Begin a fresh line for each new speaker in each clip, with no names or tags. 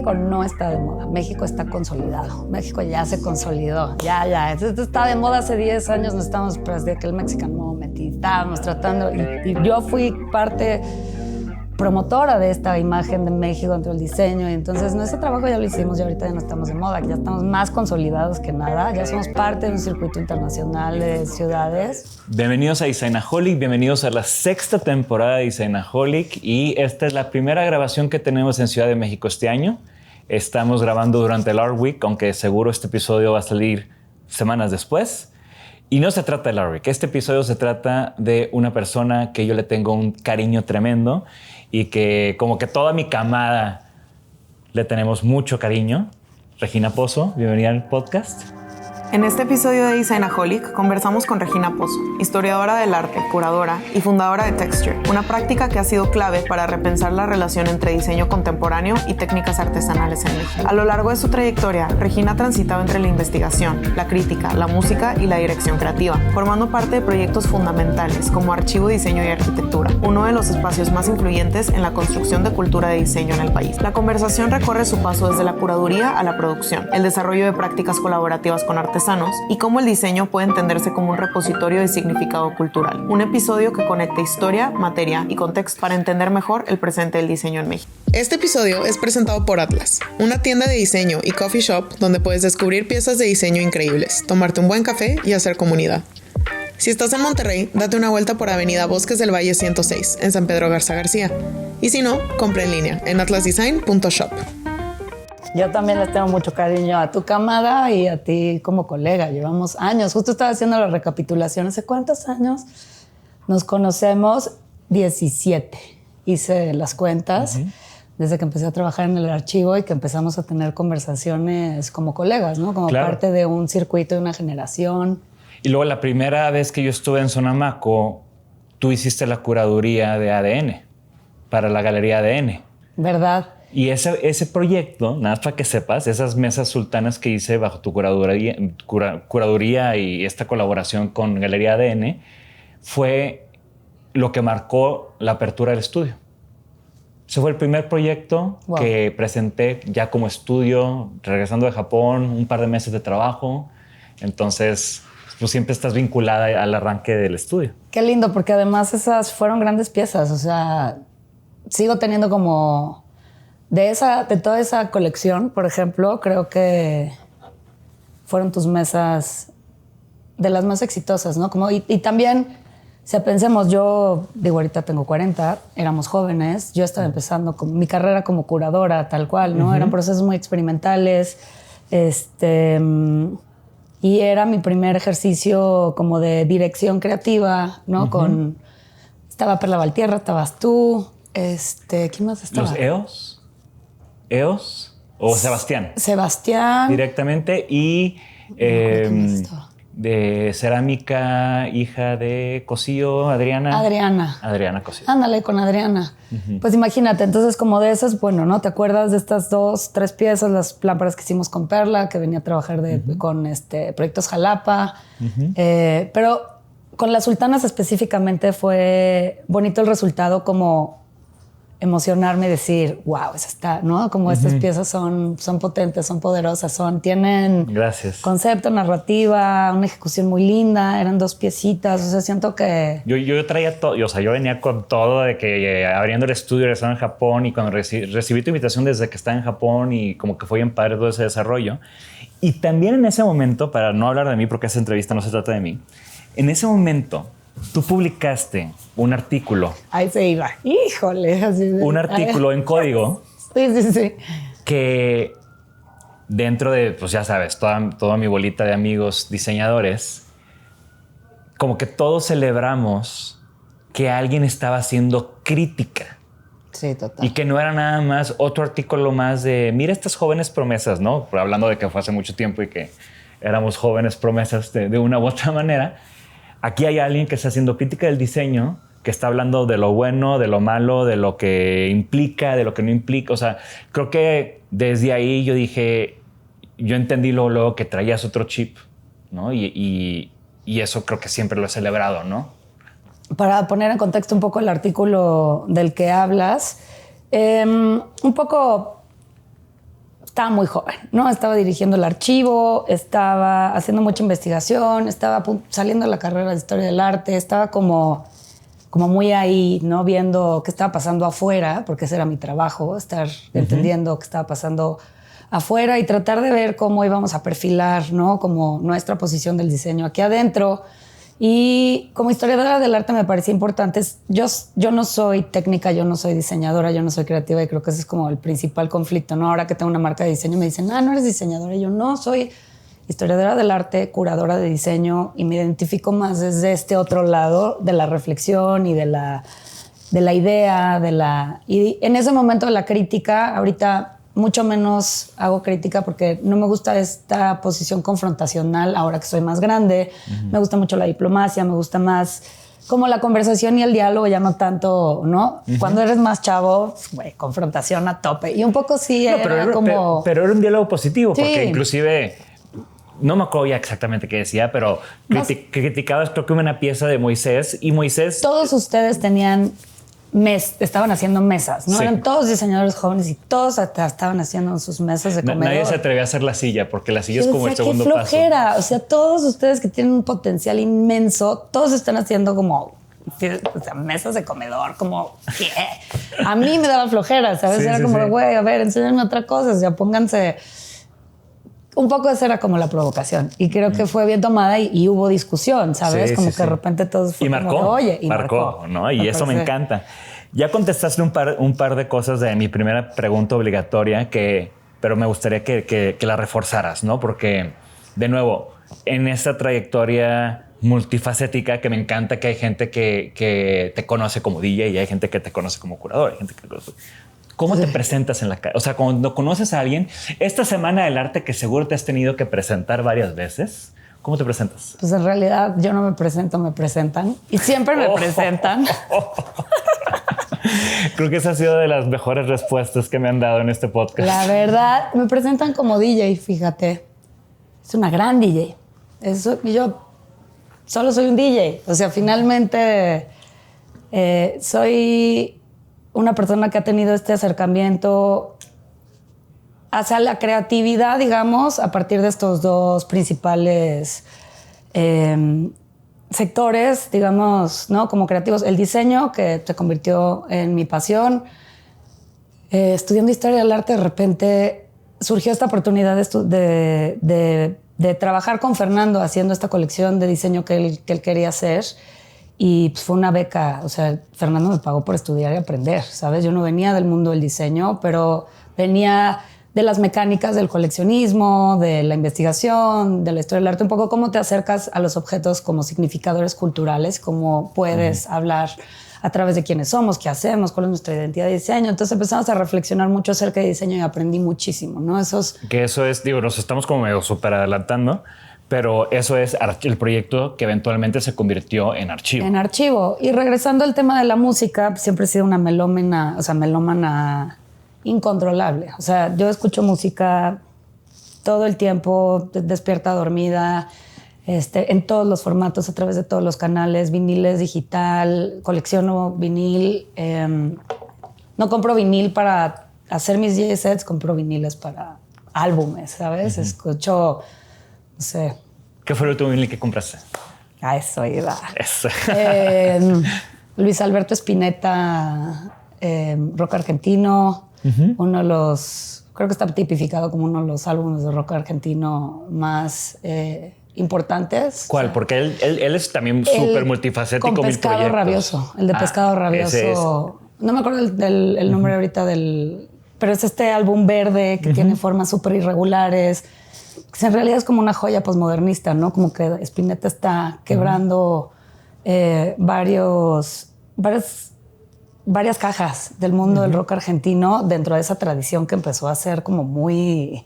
México no está de moda. México está consolidado. México ya se consolidó. Ya. Esto está de moda hace 10 años. Nos estamos, desde que el Mexican Moment, y estábamos tratando. Y yo fui parte promotora de esta imagen de México dentro del diseño, y entonces nuestro trabajo ya lo hicimos y ahorita ya no estamos de moda, ya estamos más consolidados que nada, ya somos parte de un circuito internacional de ciudades.
Bienvenidos a Designaholic, bienvenidos a la 6ª temporada de Designaholic, y esta es la primera grabación que tenemos en Ciudad de México este año. Estamos grabando durante el Art Week, aunque seguro este episodio va a salir semanas después. Y no se trata del Art Week, este episodio se trata de una persona que yo le tengo un cariño tremendo y que como que toda mi camada le tenemos mucho cariño. Regina Pozo, bienvenida al podcast.
En este episodio de Designaholic conversamos con Regina Pozo, historiadora del arte, curadora y fundadora de Texture, una práctica que ha sido clave para repensar la relación entre diseño contemporáneo y técnicas artesanales en México. A lo largo de su trayectoria, Regina ha transitado entre la investigación, la crítica, la música y la dirección creativa, formando parte de proyectos fundamentales como Archivo Diseño y Arquitectura, uno de los espacios más influyentes en la construcción de cultura de diseño en el país. La conversación recorre su paso desde la curaduría a la producción, el desarrollo de prácticas colaborativas con artesanos y cómo el diseño puede entenderse como un repositorio de significado cultural. Un episodio que conecta historia, materia y contexto para entender mejor el presente del diseño en México. Este episodio es presentado por Atlas, una tienda de diseño y coffee shop donde puedes descubrir piezas de diseño increíbles, tomarte un buen café y hacer comunidad. Si estás en Monterrey, date una vuelta por Avenida Bosques del Valle 106, en San Pedro Garza García. Y si no, compra en línea en atlasdesign.shop.
Yo también les tengo mucho cariño a tu camada y a ti como colega. Llevamos años. Justo estaba haciendo la recapitulación. ¿Hace cuántos años nos conocemos? 17. Hice las cuentas desde que empecé a trabajar en el archivo y que empezamos a tener conversaciones como colegas, ¿no? Como parte de un circuito de una generación.
Y luego la primera vez que yo estuve en Sonamaco, tú hiciste la curaduría de ADN para la Galería ADN.
¿Verdad?
Y ese proyecto, nada más para que sepas, esas mesas sultanas que hice bajo tu curaduría y esta colaboración con Galería ADN, fue lo que marcó la apertura del estudio. Ese fue el primer proyecto que presenté ya como estudio, regresando de Japón, un par de meses de trabajo. Entonces, pues siempre estás vinculada al arranque del estudio.
Qué lindo, porque además esas fueron grandes piezas. O sea, sigo teniendo como... De toda esa colección, por ejemplo, creo que fueron tus mesas de las más exitosas, ¿no? Como, y también, si pensemos, yo digo, ahorita tengo 40, éramos jóvenes, yo estaba empezando con mi carrera como curadora, tal cual, ¿no? Eran procesos muy experimentales, y era mi primer ejercicio como de dirección creativa, ¿no? Estaba Perla Valtierra, estabas tú, ¿quién más estaba?
Los EOS o Sebastián.
Sebastián.
Directamente. Y de cerámica, hija de Cosío, Adriana. Adriana Cosío.
Ándale, con Adriana. Pues imagínate, entonces como de esas, bueno, ¿no? ¿Te acuerdas de estas 2, 3 piezas, las lámparas que hicimos con Perla, que venía a trabajar con Proyectos Jalapa? Pero con las sultanas específicamente fue bonito el resultado, como emocionarme y decir, wow, esa está, ¿no? Como estas piezas son potentes, son poderosas, tienen concepto, narrativa, una ejecución muy linda, eran 2 piecitas, o sea, siento que...
Yo traía todo, o sea, yo venía con todo de que abriendo el estudio, estaba en Japón, y cuando recibí tu invitación desde que estaba en Japón, y como que fue bien padre todo ese desarrollo. Y también en ese momento, para no hablar de mí, porque esa entrevista no se trata de mí, en ese momento... Tú publicaste un artículo.
Ahí se iba. Híjole. Así de...
Un artículo en código.
Sí.
Que dentro de, pues ya sabes, toda mi bolita de amigos diseñadores, como que todos celebramos que alguien estaba haciendo crítica.
Sí, total.
Y que no era nada más otro artículo más de, mira estas jóvenes promesas, ¿no? Hablando de que fue hace mucho tiempo y que éramos jóvenes promesas de una u otra manera. Aquí hay alguien que está haciendo crítica del diseño, que está hablando de lo bueno, de lo malo, de lo que implica, de lo que no implica. O sea, creo que desde ahí yo entendí luego que traías otro chip, ¿no? Y eso creo que siempre lo he celebrado, ¿no?
Para poner en contexto un poco el artículo del que hablas, un poco estaba muy joven, ¿no? Estaba dirigiendo el archivo, estaba haciendo mucha investigación, estaba saliendo de la carrera de Historia del Arte, estaba como muy ahí, ¿no? Viendo qué estaba pasando afuera, porque ese era mi trabajo, estar entendiendo qué estaba pasando afuera y tratar de ver cómo íbamos a perfilar, ¿no? Como nuestra posición del diseño aquí adentro. Y como historiadora del arte me parecía importante. Yo no soy técnica, yo no soy diseñadora, yo no soy creativa y creo que ese es como el principal conflicto, ¿no? Ahora que tengo una marca de diseño me dicen, no eres diseñadora. Y yo no, soy historiadora del arte, curadora de diseño y me identifico más desde este otro lado de la reflexión y de la idea, y en ese momento de la crítica, ahorita mucho menos hago crítica porque no me gusta esta posición confrontacional ahora que soy más grande. Me gusta mucho la diplomacia, me gusta más como la conversación y el diálogo, ya no tanto, ¿no? Cuando eres más chavo, güey, confrontación a tope. Y un poco sí
pero era un diálogo positivo, porque inclusive... No me acuerdo ya exactamente qué decía, pero criticabas creo que una pieza de Moisés y Moisés...
Todos ustedes tenían... estaban haciendo mesas, ¿no? Sí. Eran todos diseñadores jóvenes y todos estaban haciendo sus mesas de comedor.
Nadie se atrevía a hacer la silla porque la silla es como el segundo paso.
¡Qué flojera! O sea, todos ustedes que tienen un potencial inmenso, todos están haciendo como mesas de comedor, como... ¿qué? A mí me daba flojera, ¿sabes? Era como, güey, a ver, enséñenme otra cosa, o sea, pónganse... Un poco esa era como la provocación y creo que fue bien tomada y hubo discusión, ¿sabes? Como que de repente todos fue
marcó,
como, oye, y
marcó, ¿no? Y eso me encanta. Ya contestaste un par de cosas de mi primera pregunta obligatoria, pero me gustaría que la reforzaras, ¿no? Porque, de nuevo, en esta trayectoria multifacética que me encanta que hay gente que te conoce como DJ y hay gente que te conoce como curador, hay gente que... ¿Cómo te presentas en la calle? O sea, cuando conoces a alguien, esta semana del arte que seguro te has tenido que presentar varias veces, ¿cómo te presentas?
Pues en realidad yo no me presento, me presentan y siempre me presentan.
Creo que esa ha sido de las mejores respuestas que me han dado en este podcast.
La verdad, me presentan como DJ, fíjate. Es una gran DJ. Yo solo soy un DJ. O sea, finalmente soy... una persona que ha tenido este acercamiento hacia la creatividad, digamos, a partir de estos dos principales sectores, digamos, ¿no? Como creativos. El diseño, que se convirtió en mi pasión. Estudiando Historia del Arte, de repente surgió esta oportunidad de trabajar con Fernando haciendo esta colección de diseño que él quería hacer. Y pues fue una beca, o sea, Fernando me pagó por estudiar y aprender, ¿sabes? Yo no venía del mundo del diseño, pero venía de las mecánicas del coleccionismo, de la investigación, de la historia del arte, un poco cómo te acercas a los objetos como significadores culturales, cómo puedes hablar a través de quiénes somos, qué hacemos, cuál es nuestra identidad de diseño. Entonces empezamos a reflexionar mucho acerca de diseño y aprendí muchísimo, ¿no?
Que eso es, digo, nos estamos como medio súper adelantando, pero eso es el proyecto que eventualmente se convirtió en archivo.
En archivo. Y regresando al tema de la música, siempre he sido una melómana incontrolable. O sea, yo escucho música todo el tiempo, despierta, dormida, en todos los formatos, a través de todos los canales, viniles, digital, colecciono vinil. No compro vinil para hacer mis DJ sets, compro viniles para álbumes, ¿sabes? Escucho... No sé.
¿Qué fue el último vinil que compraste?
A eso iba.
Eso.
Luis Alberto Spinetta, rock argentino. Uno de los... Creo que está tipificado como uno de los álbumes de rock argentino más importantes.
¿Cuál? Porque él es también súper multifacético.
Con Pescado Rabioso. El de Pescado Rabioso. No me acuerdo el nombre ahorita del... Pero es este álbum verde que tiene formas súper irregulares. En realidad es como una joya posmodernista, ¿no? Como que Spinetta está quebrando varias cajas del mundo del rock argentino dentro de esa tradición que empezó a ser como muy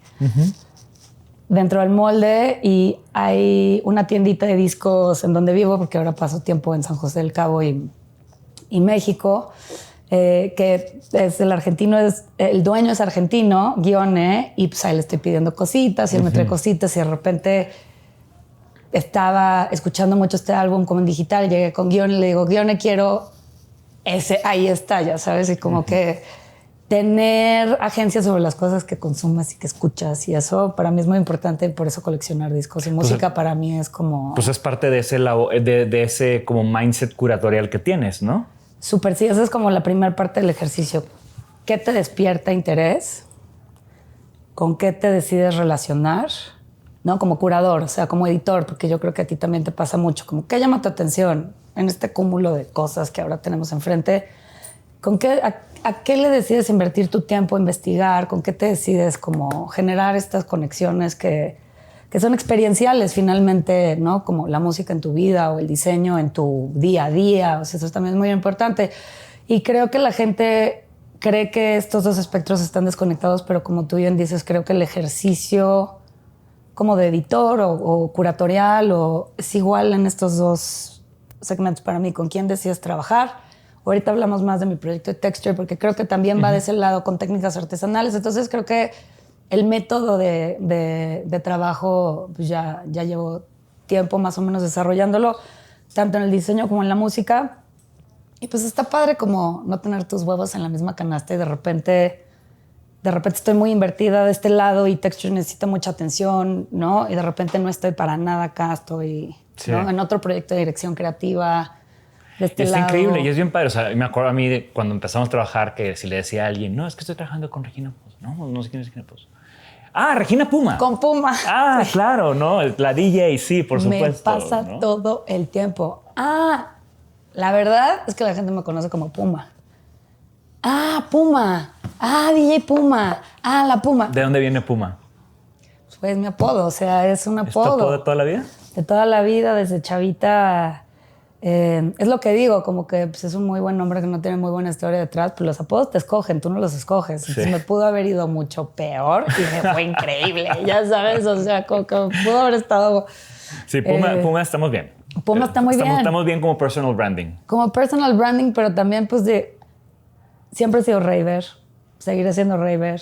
dentro del molde. Y hay una tiendita de discos en donde vivo, porque ahora paso tiempo en San José del Cabo y México, que es el argentino, el dueño es argentino, Guione, y pues ahí le estoy pidiendo cositas y él me trae cositas y de repente estaba escuchando mucho este álbum como en digital, llegué con Guione y le digo, Guione, quiero ese, ahí está, ya sabes, y como que tener agencia sobre las cosas que consumes y que escuchas. Y eso para mí es muy importante, por eso coleccionar discos. Y música para mí es como...
Pues es parte de ese, de ese como mindset curatorial que tienes, ¿no?
Súper, sí. Esa es como la primera parte del ejercicio. ¿Qué te despierta interés? ¿Con qué te decides relacionar? ¿No? Como curador, o sea, como editor, porque yo creo que a ti también te pasa mucho. Como, ¿qué llama tu atención en este cúmulo de cosas que ahora tenemos enfrente? ¿Con qué, a qué le decides invertir tu tiempo, investigar? ¿Con qué te decides como generar estas conexiones que son experienciales finalmente, ¿no? Como la música en tu vida o el diseño en tu día a día. O sea, eso también es muy importante. Y creo que la gente cree que estos dos espectros están desconectados, pero como tú bien dices, creo que el ejercicio como de editor o curatorial es igual en estos dos segmentos para mí. ¿Con quién decides trabajar? Ahorita hablamos más de mi proyecto de Texture porque creo que también va de ese lado con técnicas artesanales. Entonces creo que el método de trabajo pues ya llevo tiempo más o menos desarrollándolo, tanto en el diseño como en la música. Y pues está padre como no tener tus huevos en la misma canasta y de repente estoy muy invertida de este lado y Texture necesita mucha atención, ¿no? Y de repente no estoy para nada acá, estoy ¿no? en otro proyecto de dirección creativa de este lado.
Está increíble y es bien padre. O sea, me acuerdo a mí de cuando empezamos a trabajar que si le decía a alguien, no, es que estoy trabajando con Regina Pozo. No sé quién es Regina Pozo. Ah, Regina Puma.
Con Puma.
Ah, claro, ¿no? La DJ, sí, por supuesto.
Me pasa
¿no?
todo el tiempo. La verdad es que la gente me conoce como Puma. Puma. DJ Puma. La Puma.
¿De dónde viene Puma?
Pues mi apodo, o sea, es un
¿Es tu
apodo.
apodo de toda la vida?
De toda la vida, desde chavita. Es lo que digo, como que pues, es un muy buen nombre que no tiene muy buena historia detrás, pero los apodos te escogen, tú no los escoges.
Sí.
Entonces me pudo haber ido mucho peor y me fue increíble, ya sabes, o sea, como que pudo haber estado...
Sí, Puma estamos bien.
Puma está muy bien.
Estamos bien como personal branding.
Como personal branding, pero también pues siempre he sido raver, seguiré siendo raver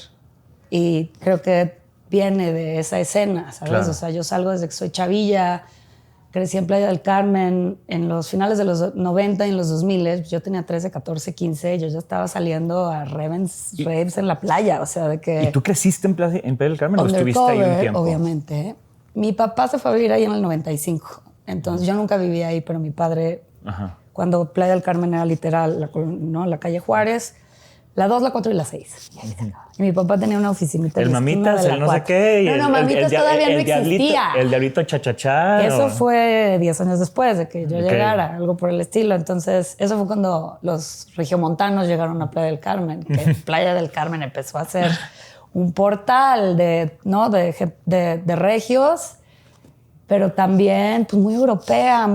y creo que viene de esa escena, ¿sabes?
Claro.
O sea, yo salgo desde que soy chavilla, crecí en Playa del Carmen en los finales de los 90 y en los 2000. Yo tenía 13, 14, 15. Yo ya estaba saliendo a raves en la playa. O sea, de que...
¿Y tú creciste en Playa del Carmen o estuviste ahí un tiempo?
Obviamente. Mi papá se fue a vivir ahí en el 95. Entonces, yo nunca vivía ahí, pero mi padre, cuando Playa del Carmen era literal, la calle Juárez, la 2, la 4 y la 6. Y mi papá tenía una oficinita.
El Mamitas, el no sé qué. Y
Mamitas todavía no existía.
El Diablito Chachachá.
Eso fue 10 años después de que yo llegara, algo por el estilo. Entonces, eso fue cuando los regiomontanos llegaron a Playa del Carmen. Que Playa del Carmen empezó a ser un portal de regios, pero también pues, muy europea,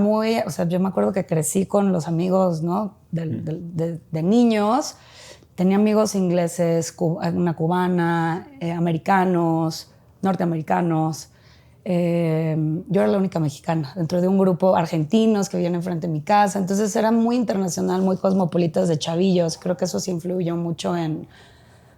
o sea, yo me acuerdo que crecí con los amigos, ¿no? de niños. Tenía amigos ingleses, una cubana, americanos, norteamericanos. Yo era la única mexicana dentro de un grupo argentinos que vivían enfrente de mi casa. Entonces era muy internacional, muy cosmopolita desde chavillos. Creo que eso sí influyó mucho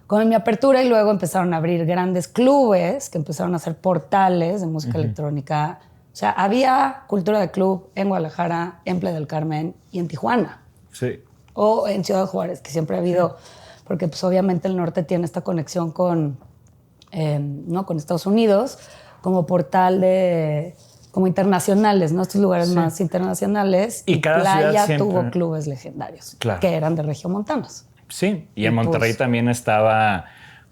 con mi apertura y luego empezaron a abrir grandes clubes que empezaron a hacer portales de música electrónica. O sea, había cultura de club en Guadalajara, en Playa del Carmen y en Tijuana.
Sí.
O en Ciudad Juárez, que siempre ha habido, porque pues obviamente el norte tiene esta conexión con Estados Unidos, como portal como internacionales, ¿no? Estos lugares más internacionales.
Y cada
Playa
ciudad siempre
tuvo clubes legendarios,
claro,
que eran de regiomontanos.
Sí, y en Monterrey también estaba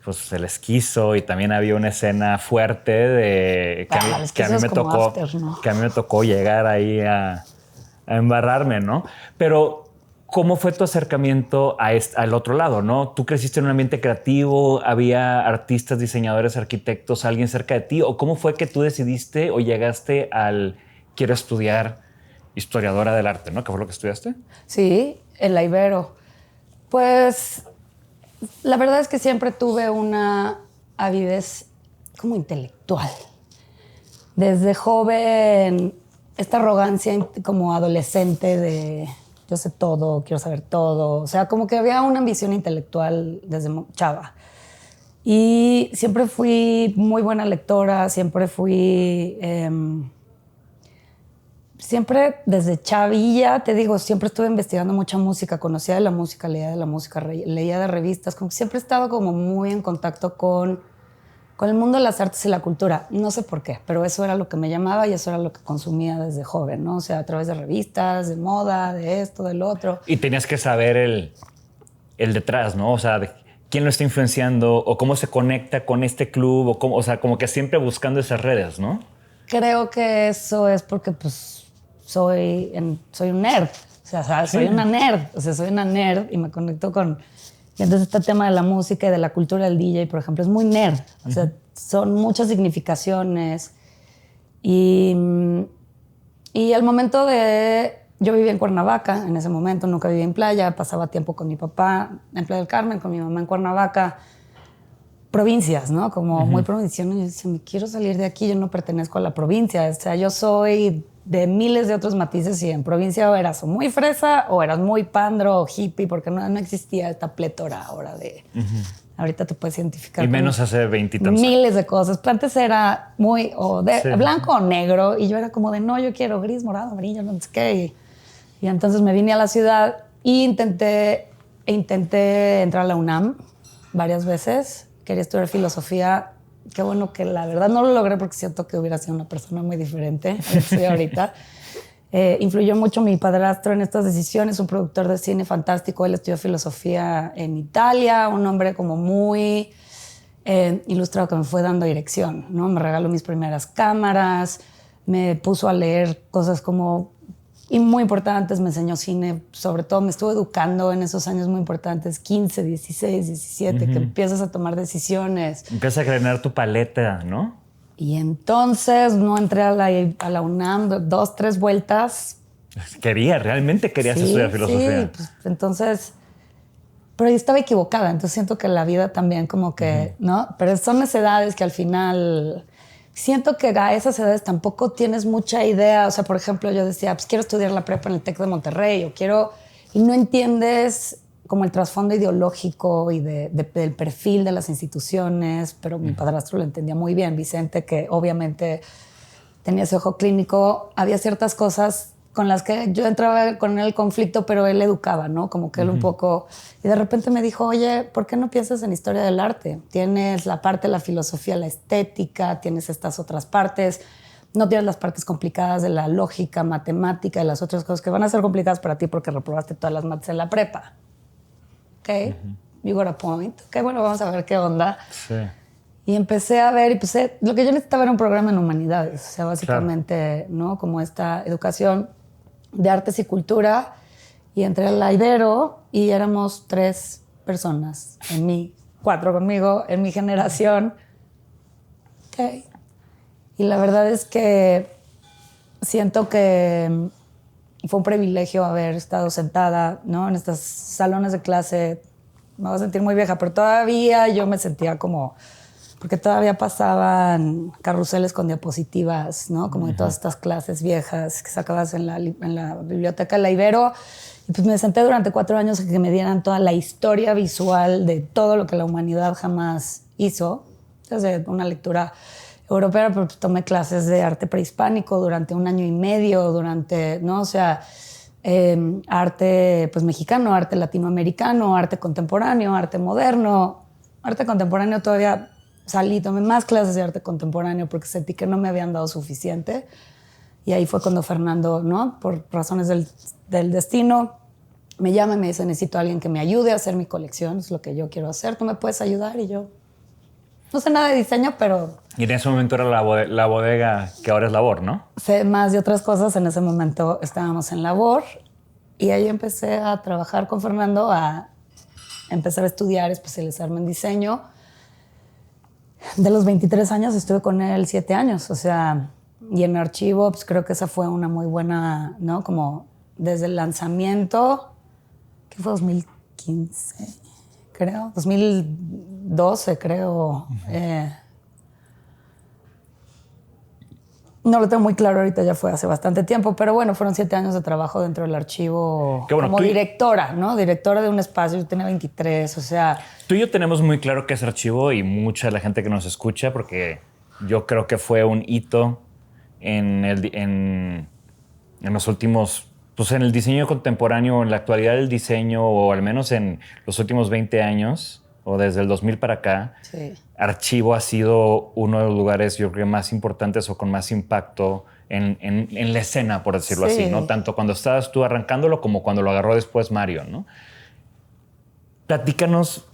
pues el esquizo y también había una escena fuerte que a mí me tocó llegar ahí a embarrarme, ¿no? Pero ¿cómo fue tu acercamiento al otro lado, no? Tú creciste en un ambiente creativo, había artistas, diseñadores, arquitectos, alguien cerca de ti, o cómo fue que tú decidiste o llegaste al quiero estudiar historiadora del arte, ¿no? ¿Qué fue lo que estudiaste?
Sí, en la Ibero. Pues la verdad es que siempre tuve una avidez como intelectual. Desde joven, esta arrogancia como adolescente de yo sé todo, quiero saber todo. O sea, como que había una ambición intelectual desde chava. Y siempre fui muy buena lectora, siempre fui siempre desde chavilla, te digo, siempre estuve investigando mucha música, conocía de la música, leía de la música, leía de revistas, como que siempre he estado como muy en contacto con el mundo de las artes y la cultura. No sé por qué, pero eso era lo que me llamaba y eso era lo que consumía desde joven, ¿no? O sea, a través de revistas, de moda, de esto, del otro.
Y tenías que saber el detrás, ¿no? O sea, de quién lo está influenciando o cómo se conecta con este club o cómo, o sea, como que siempre buscando esas redes, ¿no?
Creo que eso es porque, pues, soy un nerd. O sea, ¿sabes? Soy una nerd. O sea, soy una nerd y me conecto con... Y entonces este tema de la música y de la cultura del DJ, por ejemplo, es muy nerd. O sea, son muchas significaciones. Y al momento de... Yo vivía en Cuernavaca en ese momento, nunca vivía en playa, pasaba tiempo con mi papá en Playa del Carmen, con mi mamá en Cuernavaca. Provincias, ¿no? Como muy provinciano. Yo decía, me quiero salir de aquí, yo no pertenezco a la provincia. O sea, yo soy de miles de otros matices y en provincia o eras muy fresa o eras muy pandro o hippie, porque no existía esta plétora ahora de... Ahorita te puedes identificar.
Y menos hace 20 y tantos años.
Miles de cosas. Antes era muy blanco o negro y yo era como de, no, yo quiero gris, morado, amarillo, no sé qué. Y entonces me vine a la ciudad e intenté entrar a la UNAM varias veces. Quería estudiar filosofía. Qué bueno que la verdad no lo logré porque siento que hubiera sido una persona muy diferente a lo que soy ahorita. Influyó mucho mi padrastro en estas decisiones, un productor de cine fantástico. Él estudió filosofía en Italia, un hombre como muy ilustrado que me fue dando dirección, ¿no? Me regaló mis primeras cámaras, me puso a leer cosas como... Y muy importantes, me enseñó cine, sobre todo me estuvo educando en esos años muy importantes, 15, 16, 17, que empiezas a tomar decisiones.
Empiezas a crear tu paleta, ¿no?
Y entonces no entré a la UNAM 2, 3 vueltas.
Realmente querías estudiar filosofía.
Sí, pues entonces... Pero yo estaba equivocada, entonces siento que la vida también como que, ¿no? Pero son edades que al final... Siento que a esas edades tampoco tienes mucha idea. O sea, por ejemplo, yo decía, pues quiero estudiar la prepa en el TEC de Monterrey o quiero... Y no entiendes como el trasfondo ideológico y del perfil de las instituciones, pero mi padrastro lo entendía muy bien. Vicente, que obviamente tenía ese ojo clínico, había ciertas cosas con las que yo entraba con él conflicto, pero él educaba, ¿no? Como que él un poco... Y de repente me dijo, oye, ¿por qué no piensas en historia del arte? Tienes la parte de la filosofía, la estética, tienes estas otras partes, no tienes las partes complicadas de la lógica, matemática y las otras cosas que van a ser complicadas para ti porque reprobaste todas las mates en la prepa. ¿Ok? You got a point. Ok, bueno, vamos a ver qué onda.
Sí.
Y empecé a ver, lo que yo necesitaba era un programa en humanidades, o sea, básicamente, ¿no? Como esta educación de artes y cultura. Y entré al Ibero y éramos 3 personas, 4 conmigo, en mi generación. Okay. Y la verdad es que siento que fue un privilegio haber estado sentada, ¿no? En estos salones de clase. Me voy a sentir muy vieja, pero todavía yo me sentía como... Porque todavía pasaban carruseles con diapositivas, ¿no? Como de todas estas clases viejas que sacabas en la biblioteca de la Ibero. Y pues me senté durante 4 años a que me dieran toda la historia visual de todo lo que la humanidad jamás hizo. Desde una lectura europea, pero pues tomé clases de arte prehispánico durante 1 año y medio, ¿no? O sea, arte pues mexicano, arte latinoamericano, arte contemporáneo, arte moderno. Arte contemporáneo todavía... tomé más clases de arte contemporáneo porque sentí que no me habían dado suficiente. Y ahí fue cuando Fernando, ¿no? Por razones del destino, me llama y me dice, necesito a alguien que me ayude a hacer mi colección, es lo que yo quiero hacer, ¿tú me puedes ayudar? Y yo, no sé nada de diseño, pero...
Y en ese momento era la bodega que ahora es Labor, ¿no?
Sé más de otras cosas, en ese momento estábamos en Labor y ahí empecé a trabajar con Fernando, a empezar a estudiar, especializarme en diseño. De los 23 años estuve con él 7 años, o sea, y en archivo pues creo que esa fue una muy buena, ¿no? Como desde el lanzamiento, que fue 2015, creo, 2012 creo. No lo tengo muy claro ahorita, ya fue hace bastante tiempo, pero bueno, fueron 7 años de trabajo dentro del archivo como directora, ¿no? Directora de un espacio, yo tenía 23, o sea...
Tú y yo tenemos muy claro qué es archivo y mucha de la gente que nos escucha, porque yo creo que fue un hito en en los últimos, pues en el diseño contemporáneo, en la actualidad del diseño, o al menos en los últimos 20 años, o desde el 2000 para acá,
Sí.
Archivo ha sido uno de los lugares, yo creo, más importantes o con más impacto en la escena, por decirlo
Sí.
así, ¿no? Tanto cuando estabas tú arrancándolo como cuando lo agarró después Mario, ¿no? Platícanos,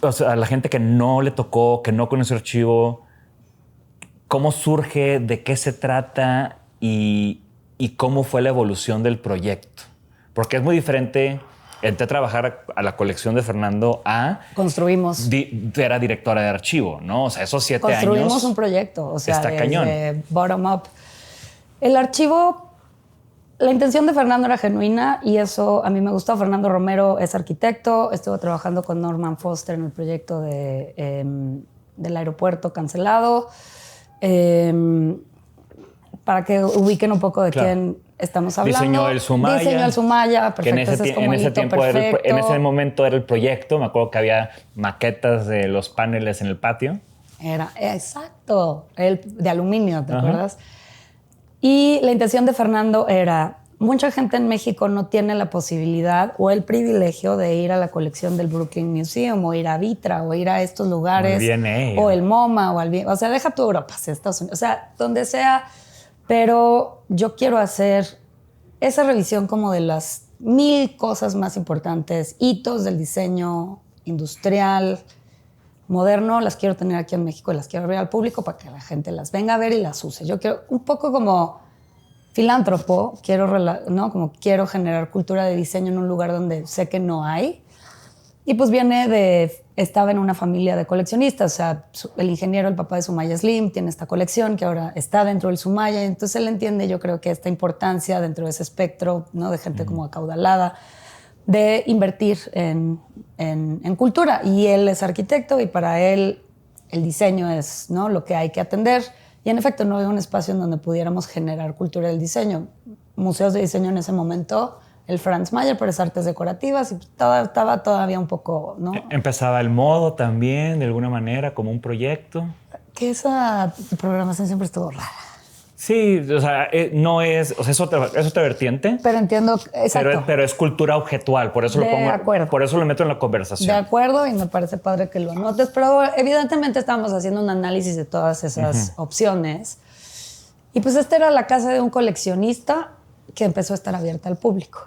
o sea, a la gente que no le tocó, que no conoce Archivo, cómo surge, de qué se trata y cómo fue la evolución del proyecto. Porque es muy diferente. Entré a trabajar a la colección de Fernando a...
Construimos.
Era directora de Archivo, ¿no? O sea, esos 7 años...
Construimos un proyecto, o sea,
está
desde
cañón.
bottom up. El Archivo, la intención de Fernando era genuina y eso a mí me gustó. Fernando Romero es arquitecto, estuvo trabajando con Norman Foster en el proyecto del aeropuerto cancelado. Para que ubiquen un poco de quién estamos hablando.
Diseñó el Sumaya.
Diseñó el Sumaya, perfecto.
En ese momento era el proyecto. Me acuerdo que había maquetas de los paneles en el patio.
Era, exacto, el de aluminio, ¿te acuerdas? Y la intención de Fernando era, mucha gente en México no tiene la posibilidad o el privilegio de ir a la colección del Brooklyn Museum o ir a Vitra o ir a estos lugares. O el MoMA o sea, deja tu Europa, Estados Unidos, o sea, donde sea. Pero yo quiero hacer esa revisión como de las 1000 cosas más importantes, hitos del diseño industrial, moderno, las quiero tener aquí en México y las quiero abrir al público para que la gente las venga a ver y las use. Yo quiero, un poco como filántropo, como quiero generar cultura de diseño en un lugar donde sé que no hay. Y pues estaba en una familia de coleccionistas, o sea, el ingeniero, el papá de Sumaya Slim, tiene esta colección que ahora está dentro del Sumaya, entonces él entiende, yo creo que esta importancia dentro de ese espectro, ¿no? De gente como acaudalada, de invertir en cultura. Y él es arquitecto y para él el diseño es, ¿no?, lo que hay que atender. Y en efecto no había un espacio en donde pudiéramos generar cultura del diseño. Museos de diseño en ese momento... el Franz Mayer, pero es artes decorativas y estaba todavía un poco, ¿no?
Empezaba el modo también, de alguna manera, como un proyecto.
Que esa programación siempre estuvo rara.
Sí, o sea, no es, o sea, es otra vertiente.
Pero entiendo, exacto.
Pero es cultura objetual, por eso lo pongo.
De acuerdo.
Por eso lo meto en la conversación.
De acuerdo, y me parece padre que lo anotes, pero evidentemente estábamos haciendo un análisis de todas esas opciones. Y pues esta era la casa de un coleccionista que empezó a estar abierta al público.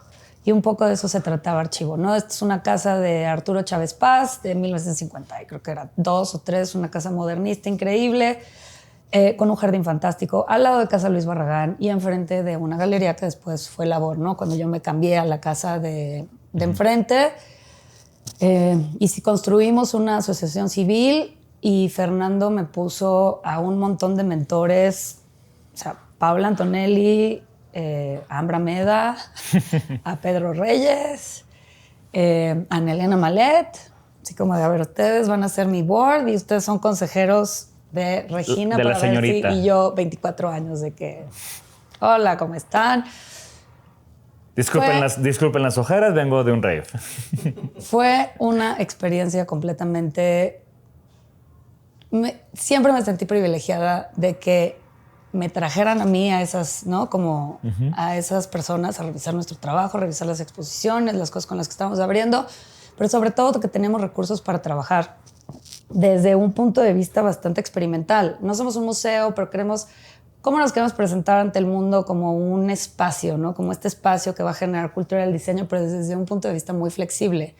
Y un poco de eso se trataba Archivo, ¿no? Esta es una casa de Arturo Chávez Paz, de 1950, creo que era 2 o 3, una casa modernista increíble, con un jardín fantástico, al lado de Casa Luis Barragán y enfrente de una galería que después fue Labor, ¿no? Cuando yo me cambié a la casa de enfrente. Y si construimos una asociación civil y Fernando me puso a un montón de mentores, o sea, Paula Antonelli, a Ambra Meda, a Pedro Reyes, a Nelena Malet, así como de, a ver, ustedes van a ser mi board y ustedes son consejeros de Regina.
De la señorita.
Y yo, 24 años de que, hola, ¿cómo están?
Disculpen las ojeras, vengo de un rave.
Fue una experiencia completamente... siempre me sentí privilegiada de que me trajeran a mí a esas, ¿no? Como a esas personas a revisar nuestro trabajo, revisar las exposiciones, las cosas con las que estamos abriendo, pero sobre todo que tenemos recursos para trabajar desde un punto de vista bastante experimental. No somos un museo, pero ¿cómo nos queremos presentar ante el mundo como un espacio, ¿no? Como este espacio que va a generar cultura del diseño, pero desde un punto de vista muy flexible.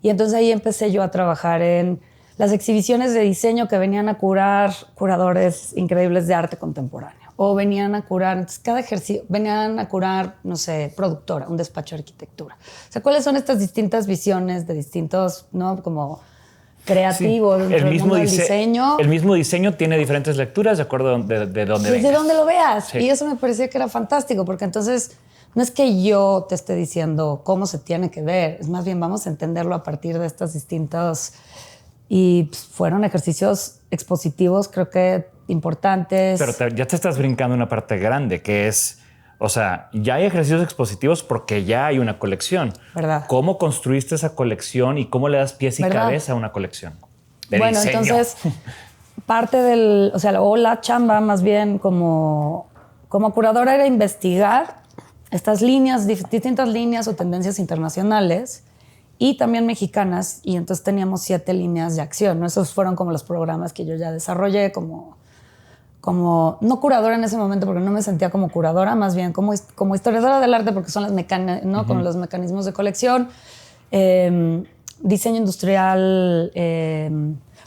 Y entonces ahí empecé yo a trabajar en las exhibiciones de diseño que venían a curar curadores increíbles de arte contemporáneo. O venían a curar, cada ejercicio, venían a curar, no sé, productora, un despacho de arquitectura. O sea, ¿cuáles son estas distintas visiones de distintos, ¿no? Como creativos dentro del mundo del diseño?
El mismo diseño tiene diferentes lecturas de acuerdo de dónde vengas.
De dónde lo veas.
Sí.
Y eso me parecía que era fantástico, porque entonces no es que yo te esté diciendo cómo se tiene que ver, es más bien vamos a entenderlo a partir de estas distintas... Y pues, fueron ejercicios expositivos, creo que importantes.
Pero ya te estás brincando una parte grande, que es, o sea, ya hay ejercicios expositivos porque ya hay una colección.
¿Verdad?
¿Cómo construiste esa colección y cómo le das pies y cabeza a una colección?
Bueno, diseño. Entonces, parte o la chamba más bien como curadora era investigar estas líneas, distintas líneas o tendencias internacionales y también mexicanas, y entonces teníamos 7 líneas de acción, ¿no? Esos fueron como los programas que yo ya desarrollé como no curadora en ese momento, porque no me sentía como curadora, más bien como historiadora del arte, porque son las ¿no? Como los mecanismos de colección, diseño industrial,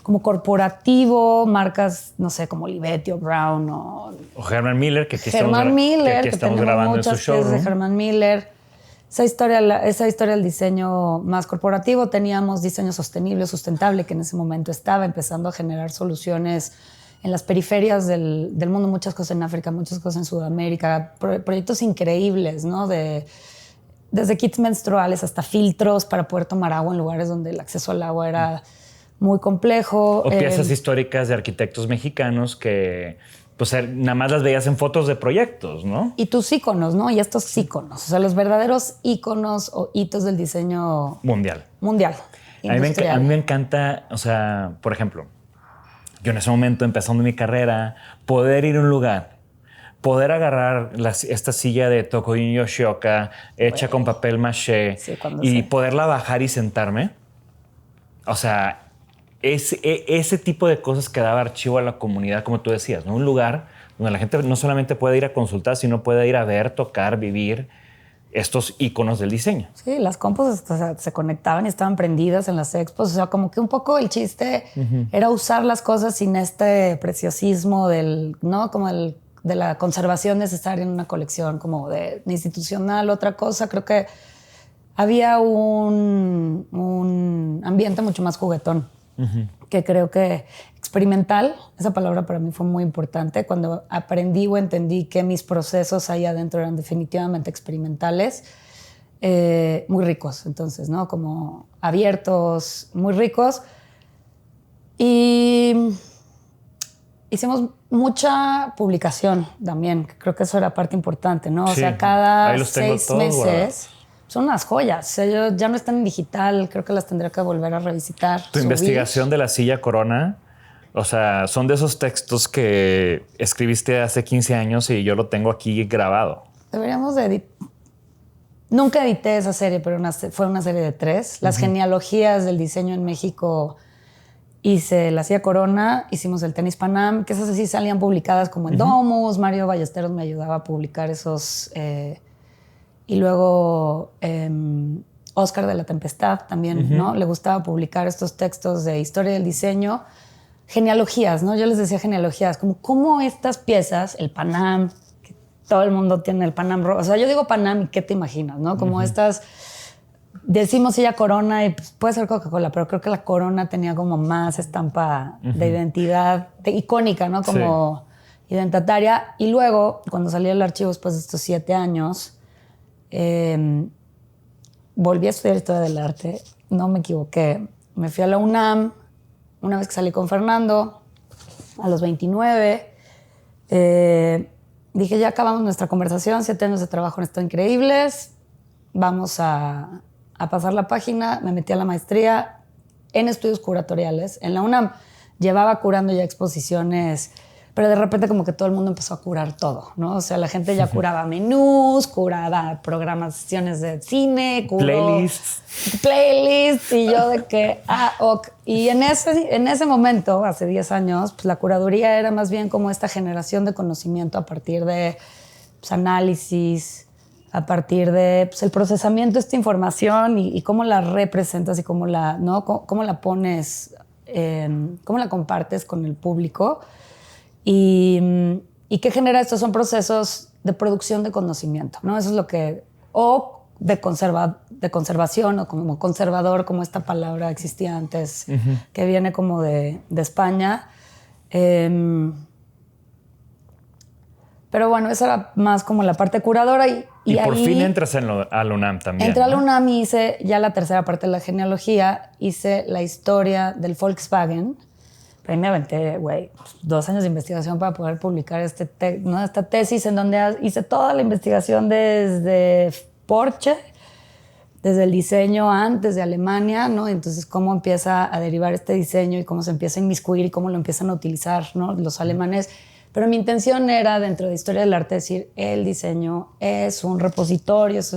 como corporativo, marcas, no sé, como Olivetti o Brown o
Herman Miller, que aquí estamos
que
grabando en su
muchas
showroom.
piezas de Herman Miller. Esa historia del diseño más corporativo. Teníamos diseño sostenible, sustentable, que en ese momento estaba empezando a generar soluciones en las periferias del mundo, muchas cosas en África, muchas cosas en Sudamérica, proyectos increíbles, ¿no? Desde kits menstruales hasta filtros para poder tomar agua en lugares donde el acceso al agua era muy complejo.
O piezas históricas de arquitectos mexicanos que pues nada más las veías en fotos de proyectos, ¿no?
Y tus íconos, ¿no? Y estos íconos, o sea, los verdaderos íconos o hitos del diseño
mundial. A mí me encanta, o sea, por ejemplo, yo en ese momento, empezando mi carrera, poder ir a un lugar, poder agarrar esta silla de Tokuyin Yoshioka hecha con papel maché y poderla bajar y sentarme. O sea, ese tipo de cosas que daba archivo a la comunidad, como tú decías, ¿no? Un lugar donde la gente no solamente puede ir a consultar, sino puede ir a ver, tocar, vivir estos íconos del diseño.
Sí, las compos se conectaban y estaban prendidas en las expos. O sea, como que un poco el chiste era usar las cosas sin este preciosismo ¿no? Como de la conservación necesaria en una colección, como de institucional. Otra cosa, creo que había un ambiente mucho más juguetón, que creo que experimental, esa palabra para mí fue muy importante. Cuando aprendí o entendí que mis procesos ahí adentro eran definitivamente experimentales, muy ricos, entonces, ¿no? Como abiertos, muy ricos. Y hicimos mucha publicación también, que creo que eso era parte importante, ¿no? Sí, o sea, cada 6 meses... Son unas joyas. O sea, ya no están en digital. Creo que las tendría que volver a revisitar.
Tu investigación de la silla Corona, o sea, son de esos textos que escribiste hace 15 años y yo lo tengo aquí grabado.
Deberíamos de Nunca edité esa serie, pero fue una serie de 3. Las genealogías del diseño en México. Hice la silla Corona, hicimos el tenis Panam, que esas sí salían publicadas como en Domus. Mario Ballesteros me ayudaba a publicar esos... Y luego Oscar de la Tempestad también, ¿no? Le gustaba publicar estos textos de historia del diseño, genealogías, ¿no? Yo les decía genealogías, como cómo estas piezas, el Panam, que todo el mundo tiene el Panam rojo. O sea, yo digo Panam y ¿qué te imaginas, no? Como estas, decimos ella Corona y pues, puede ser Coca-Cola, pero creo que la Corona tenía como más estampa de identidad, icónica, ¿no? Como identitaria. Y luego, cuando salí del archivo después de estos 7 años... volví a estudiar Historia del Arte, no me equivoqué. Me fui a la UNAM, una vez que salí con Fernando, a los 29. Dije, ya acabamos nuestra conversación, 7 años de trabajo han estado increíbles, vamos a pasar la página. Me metí a la maestría en estudios curatoriales en la UNAM. Llevaba curando ya exposiciones... Pero de repente como que todo el mundo empezó a curar todo, ¿no? O sea, la gente ya curaba menús, curaba programaciones de cine, playlists, y yo de que, ok. Y en ese momento, hace 10 años, pues la curaduría era más bien como esta generación de conocimiento a partir de pues, análisis, a partir de pues, el procesamiento de esta información y cómo la representas y cómo la, ¿no? Cómo la pones, cómo la compartes con el público. ¿Y qué genera esto? Son procesos de producción de conocimiento, ¿no? Eso es lo que... O de conservación, o como conservador, como esta palabra existía antes, que viene como de España. Pero bueno, esa era más como la parte curadora. Y
por fin entras a la UNAM también.
Entré a la UNAM y hice ya la tercera parte de la genealogía. Hice la historia del Volkswagen. Ahí me aventé, 2 años de investigación para poder publicar esta tesis en donde hice toda la investigación desde Porsche, desde el diseño antes de Alemania, ¿no? Entonces, cómo empieza a derivar este diseño y cómo se empieza a inmiscuir y cómo lo empiezan a utilizar, ¿no? Los alemanes Pero mi intención era, dentro de Historia del Arte, decir, el diseño es un repositorio, es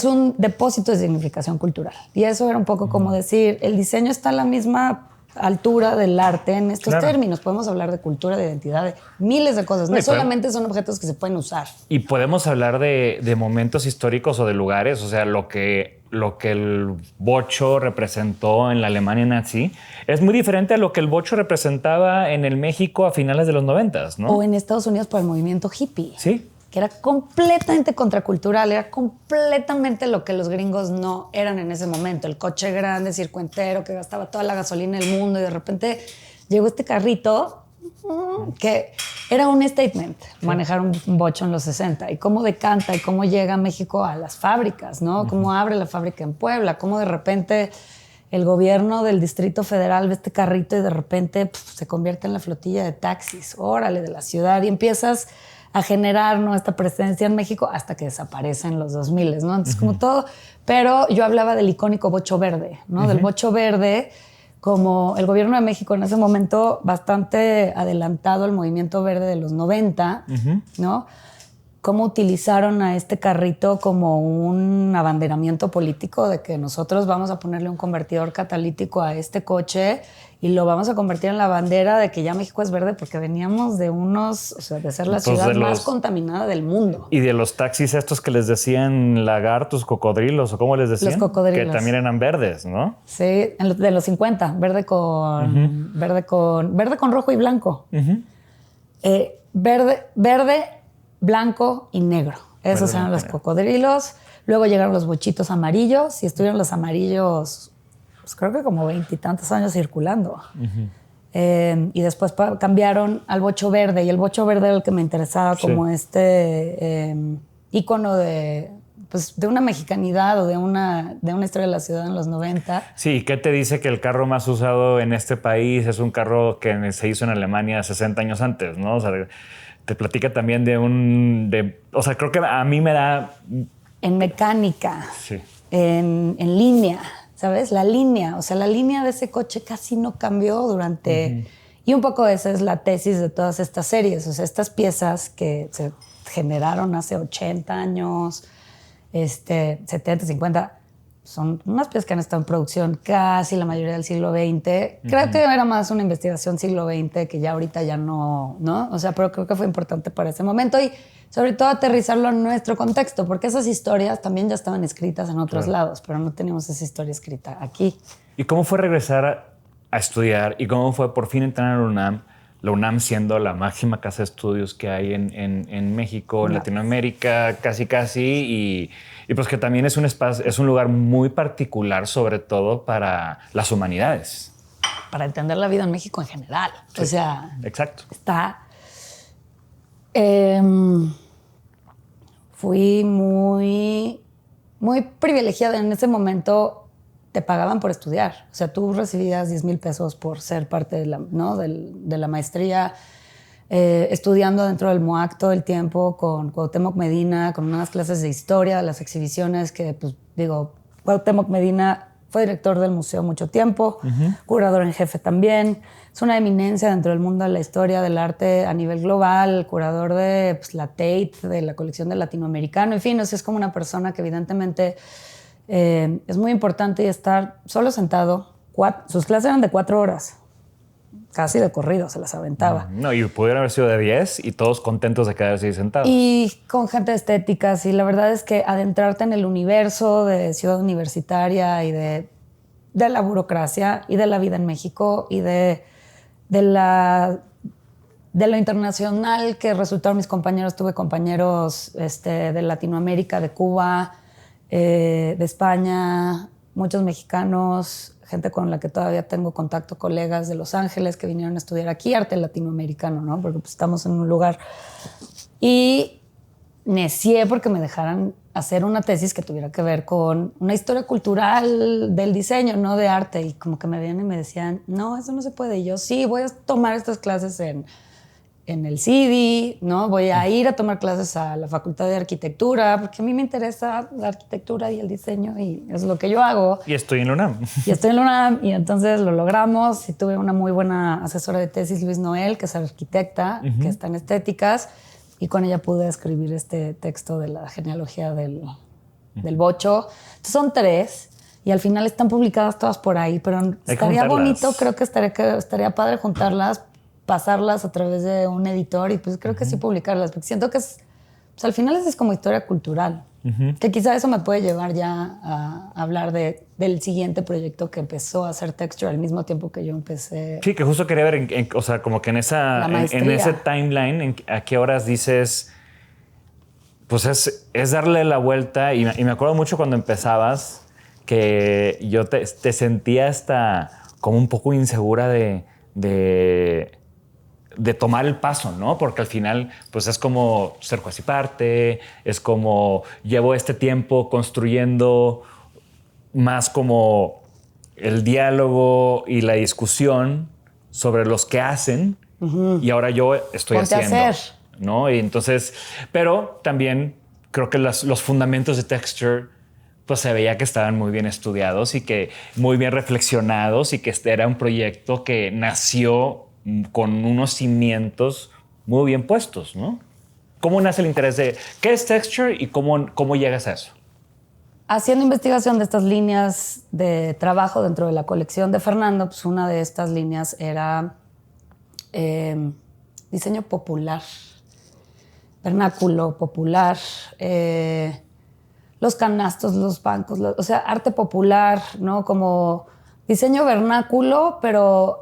un depósito de significación cultural. Y eso era un poco como decir, el diseño está a la misma altura del arte en estos términos. Podemos hablar de cultura, de identidad, de miles de cosas. No solamente son objetos que se pueden usar.
Y podemos hablar de momentos históricos o de lugares, o sea, lo que el bocho representó en la Alemania nazi es muy diferente a lo que el bocho representaba en el México a finales de los 90s, ¿no?
O en Estados Unidos por el movimiento hippie.
Sí.
Que era completamente contracultural, era completamente lo que los gringos no eran en ese momento. El coche grande, circo entero, que gastaba toda la gasolina del mundo, y de repente llegó este carrito que era un statement, manejar un bocho en los 60, y cómo decanta y cómo llega a México a las fábricas, ¿no? Cómo abre la fábrica en Puebla, cómo de repente el gobierno del Distrito Federal ve este carrito y de repente se convierte en la flotilla de taxis, órale, de la ciudad, y empiezas a generar, ¿no?, esta presencia en México hasta que desaparece en los 2000, ¿no? Entonces, como todo. Pero yo hablaba del icónico bocho verde, ¿no? Del bocho verde, como el gobierno de México en ese momento bastante adelantado al movimiento verde de los 90, ¿no? Cómo utilizaron a este carrito como un abanderamiento político de que nosotros vamos a ponerle un convertidor catalítico a este coche y lo vamos a convertir en la bandera de que ya México es verde, porque veníamos de de ser la ciudad más contaminada del mundo.
Y de los taxis estos que les decían lagartos, cocodrilos, o cómo les decían.
Los cocodrilos.
Que también eran verdes, ¿no?
Sí, de los 50, verde con rojo y blanco. Verde, blanco y negro. Esos eran los cocodrilos. Luego llegaron los bochitos amarillos y estuvieron los amarillos, pues creo que como 20 y tantos años circulando. Y después cambiaron al bocho verde, y el bocho verde era el que me interesaba como ícono de una mexicanidad o de una historia de la ciudad en los 90.
Sí, ¿qué te dice que el carro más usado en este país es un carro que se hizo en Alemania 60 años antes, ¿no? O sea, te platica también o sea, creo que a mí me da...
En mecánica, en línea, ¿sabes? La línea de ese coche casi no cambió durante... Y un poco esa es la tesis de todas estas series. O sea, estas piezas que se generaron hace 80 años, 70, 50... son unas piezas que han estado en producción casi la mayoría del siglo XX. Creo que era más una investigación siglo XX que ya ahorita ya no, ¿no? O sea, pero creo que fue importante para ese momento y sobre todo aterrizarlo en nuestro contexto, porque esas historias también ya estaban escritas en otros lados, pero no teníamos esa historia escrita aquí.
¿Y cómo fue regresar a estudiar y cómo fue por fin entrar a la UNAM? La UNAM siendo la máxima casa de estudios que hay en México, en Latinoamérica, casi, y pues que también es un espacio, es un lugar muy particular, sobre todo para las humanidades.
Para entender la vida en México en general. Sí, o sea,
exacto.
Fui muy privilegiada en ese momento. Te pagaban por estudiar. O sea, tú recibías 10,000 pesos por ser parte de la maestría, estudiando dentro del MUAC todo el tiempo con Cuauhtémoc Medina, con unas clases de historia, las exhibiciones que, pues, Cuauhtémoc Medina fue director del museo mucho tiempo, curador en jefe también. Es una eminencia dentro del mundo de la historia del arte a nivel global, curador de la Tate, de la colección del latinoamericano. En fin, o sea, es como una persona que evidentemente... es muy importante estar solo sentado. Sus clases eran de 4 horas, casi de corrido, se las aventaba.
No, y pudieron haber sido de 10 y todos contentos de quedarse ahí sentados.
Y con gente de estéticas, y la verdad es que adentrarte en el universo de ciudad universitaria y de la burocracia y de la vida en México y de lo internacional que resultaron mis compañeros. Tuve compañeros de Latinoamérica, de Cuba, de España, muchos mexicanos, gente con la que todavía tengo contacto, colegas de Los Ángeles que vinieron a estudiar aquí arte latinoamericano, ¿no? Porque pues, estamos en un lugar. Y necié porque me dejaran hacer una tesis que tuviera que ver con una historia cultural del diseño, no de arte. Y como que me veían y me decían, no, eso no se puede. Y yo, sí, voy a tomar estas clases en en el CIDI, ¿no? Voy a ir a tomar clases a la Facultad de Arquitectura, porque a mí me interesa la arquitectura y el diseño y es lo que yo hago.
Y estoy en la UNAM.
Y estoy en la UNAM y entonces lo logramos y tuve una muy buena asesora de tesis, Luis Noel, que es arquitecta, que está en estéticas, y con ella pude escribir este texto de la genealogía del bocho. Entonces son 3 y al final están publicadas todas por ahí, pero estaría bonito, creo que estaría padre juntarlas, pasarlas a través de un editor y pues creo que sí publicarlas, porque siento que es, pues al final es como historia cultural, que quizá eso me puede llevar ya a hablar del siguiente proyecto que empezó a hacer Texture al mismo tiempo que yo empecé.
Sí, que justo quería ver, o sea, como que en ese timeline, a qué horas dices, pues es darle la vuelta y me acuerdo mucho cuando empezabas que yo te sentía hasta como un poco insegura de tomar el paso, ¿no? Porque al final, pues es como ser juez y parte, es como llevo este tiempo construyendo más como el diálogo y la discusión sobre los que hacen y ahora yo estoy haciendo, ¿no? Y entonces, pero también creo que los fundamentos de Texture pues se veía que estaban muy bien estudiados y que muy bien reflexionados y que este era un proyecto que nació con unos cimientos muy bien puestos, ¿no? ¿Cómo nace el interés de qué es Texture y cómo llegas a eso?
Haciendo investigación de estas líneas de trabajo dentro de la colección de Fernando, pues una de estas líneas era diseño popular, vernáculo popular, los canastos, los bancos, o sea, arte popular, ¿no? Como diseño vernáculo, pero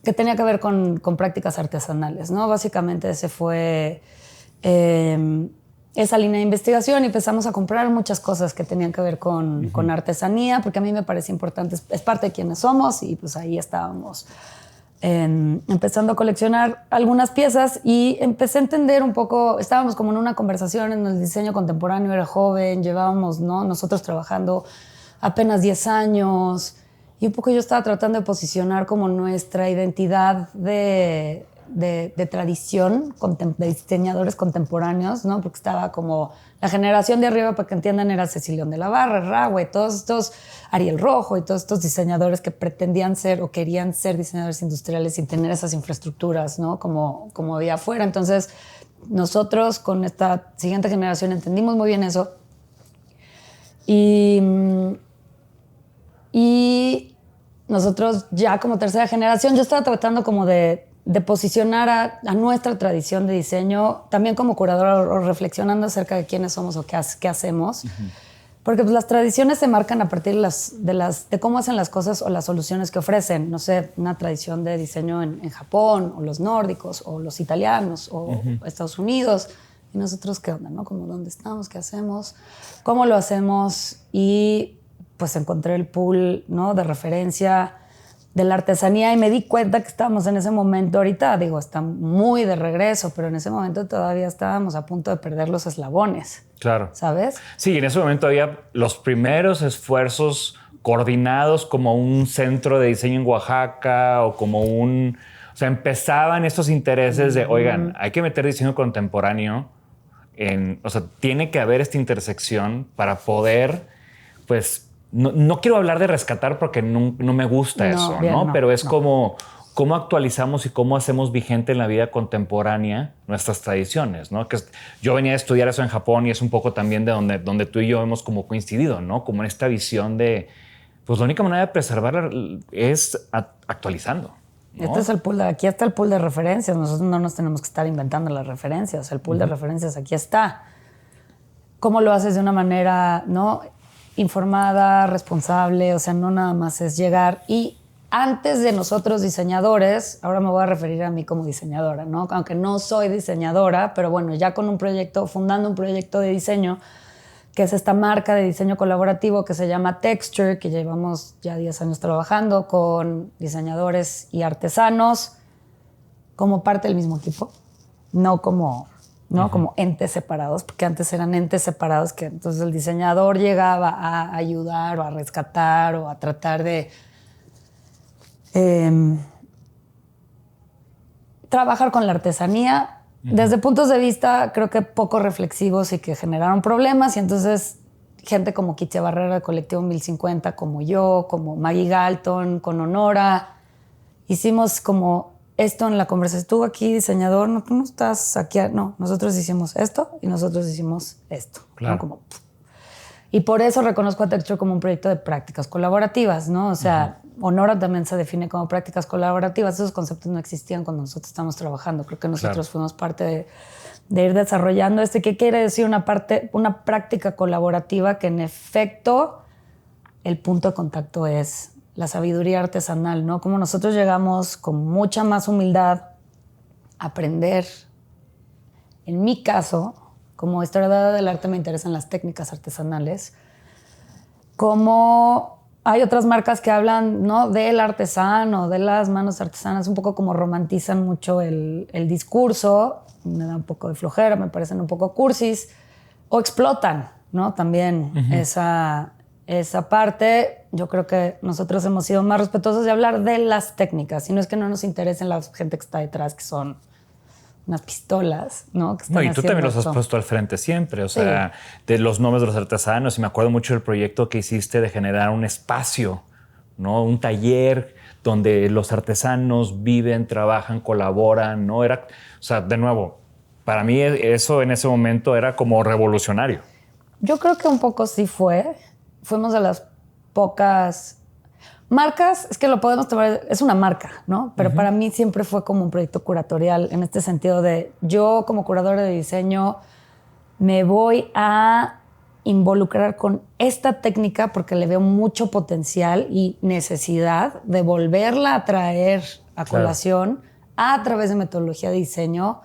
que tenía que ver con prácticas artesanales, ¿no? Básicamente ese fue esa línea de investigación y empezamos a comprar muchas cosas que tenían que ver con artesanía, porque a mí me parece importante, es parte de quienes somos y pues ahí estábamos empezando a coleccionar algunas piezas y empecé a entender un poco, estábamos como en una conversación en el diseño contemporáneo, era joven, llevábamos, ¿no? Nosotros trabajando apenas 10 años y un poco yo estaba tratando de posicionar como nuestra identidad de tradición de diseñadores contemporáneos, ¿no? Porque estaba como la generación de arriba, para que entiendan, era Cecilión de la Barra, Rahway, todos estos, Ariel Rojo y todos estos diseñadores que pretendían ser o querían ser diseñadores industriales sin tener esas infraestructuras, ¿no? Como había afuera. Entonces, nosotros con esta siguiente generación entendimos muy bien eso. Y nosotros ya como tercera generación, yo estaba tratando como de posicionar a nuestra tradición de diseño, también como curadora o reflexionando acerca de quiénes somos o qué hacemos. Porque pues, las tradiciones se marcan a partir de cómo hacen las cosas o las soluciones que ofrecen. No sé, una tradición de diseño en Japón, o los nórdicos, o los italianos, o Estados Unidos. Y nosotros, ¿qué onda? ¿No? Como dónde estamos, qué hacemos, cómo lo hacemos. Y pues encontré el pool, ¿no? De referencia de la artesanía y me di cuenta que estábamos en ese momento, ahorita digo, está muy de regreso, pero en ese momento todavía estábamos a punto de perder los eslabones.
Claro.
¿Sabes?
Sí, en ese momento había los primeros esfuerzos coordinados como un centro de diseño en Oaxaca o como o sea, empezaban estos intereses de, oigan, hay que meter diseño contemporáneo o sea, tiene que haber esta intersección para poder, pues, no quiero hablar de rescatar porque no me gusta eso, bien, ¿no? Pero es como cómo actualizamos y cómo hacemos vigente en la vida contemporánea nuestras tradiciones, ¿no? Que yo venía a estudiar eso en Japón y es un poco también de donde tú y yo hemos como coincidido, ¿no? Como en esta visión de, pues la única manera de preservarla es actualizando, ¿no?
Este es el pool, aquí está el pool de referencias. Nosotros no nos tenemos que estar inventando las referencias. El pool de referencias aquí está. ¿Cómo lo haces de una manera, no? Informada, responsable, o sea, no nada más es llegar y antes de nosotros diseñadores, ahora me voy a referir a mí como diseñadora, ¿no? Aunque no soy diseñadora, pero bueno, ya con un proyecto, fundando un proyecto de diseño, que es esta marca de diseño colaborativo que se llama Texture, que llevamos ya 10 años trabajando con diseñadores y artesanos como parte del mismo equipo, no como entes separados, porque antes eran entes separados que entonces el diseñador llegaba a ayudar o a rescatar o a tratar de trabajar con la artesanía desde puntos de vista creo que poco reflexivos y que generaron problemas, y entonces gente como Kitia Barrera de Colectivo 1050, como yo, como Maggie Galton, con Honora, hicimos como esto en la conversación. Estuvo aquí diseñador, no, tú no estás aquí, no, nosotros hicimos esto y nosotros hicimos esto.
Claro.
¿No? Como, y por eso reconozco a Texture como un proyecto de prácticas colaborativas, ¿no? O sea, Honora también se define como prácticas colaborativas. Esos conceptos no existían cuando nosotros estamos trabajando. Creo que nosotros fuimos parte de ir desarrollando esto. ¿Qué quiere decir una práctica colaborativa? Que en efecto el punto de contacto es la sabiduría artesanal, ¿no? Como nosotros llegamos con mucha más humildad a aprender. En mi caso, como historiadora del arte, me interesan las técnicas artesanales. Como hay otras marcas que hablan, ¿no?, del artesano, de las manos artesanas, un poco como romantizan mucho el discurso. Me da un poco de flojera, me parecen un poco cursis. O explotan, ¿no?, también esa parte. Yo creo que nosotros hemos sido más respetuosos de hablar de las técnicas. Y no es que no nos interesen la gente que está detrás, que son unas pistolas, ¿no? Que
no, y tú también los has puesto al frente siempre, o sea, de los nombres de los artesanos. Y me acuerdo mucho del proyecto que hiciste de generar un espacio, ¿no? Un taller donde los artesanos viven, trabajan, colaboran, ¿no? Era, o sea, de nuevo, para mí eso en ese momento era como revolucionario.
Yo creo que un poco sí fue. Fuimos de las pocas marcas, es que lo podemos tomar, es una marca, ¿no? Pero para mí siempre fue como un proyecto curatorial, en este sentido de yo como curadora de diseño me voy a involucrar con esta técnica porque le veo mucho potencial y necesidad de volverla a traer a colación a través de metodología de diseño,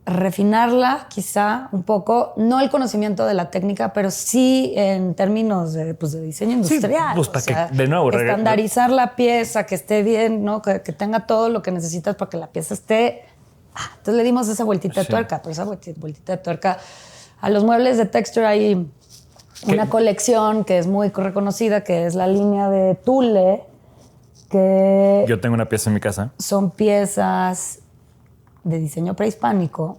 refinarla quizá un poco, no el conocimiento de la técnica, pero sí en términos de diseño industrial.
Sí, pues para que, de nuevo,
estandarizar la pieza, que esté bien, ¿no? Que tenga todo lo que necesitas para que la pieza esté. Entonces le dimos esa vueltita de tuerca, pero esa vueltita de tuerca. A los muebles de Texture hay una colección que es muy reconocida, que es la línea de Thule, que
yo tengo una pieza en mi casa.
Son piezas de diseño prehispánico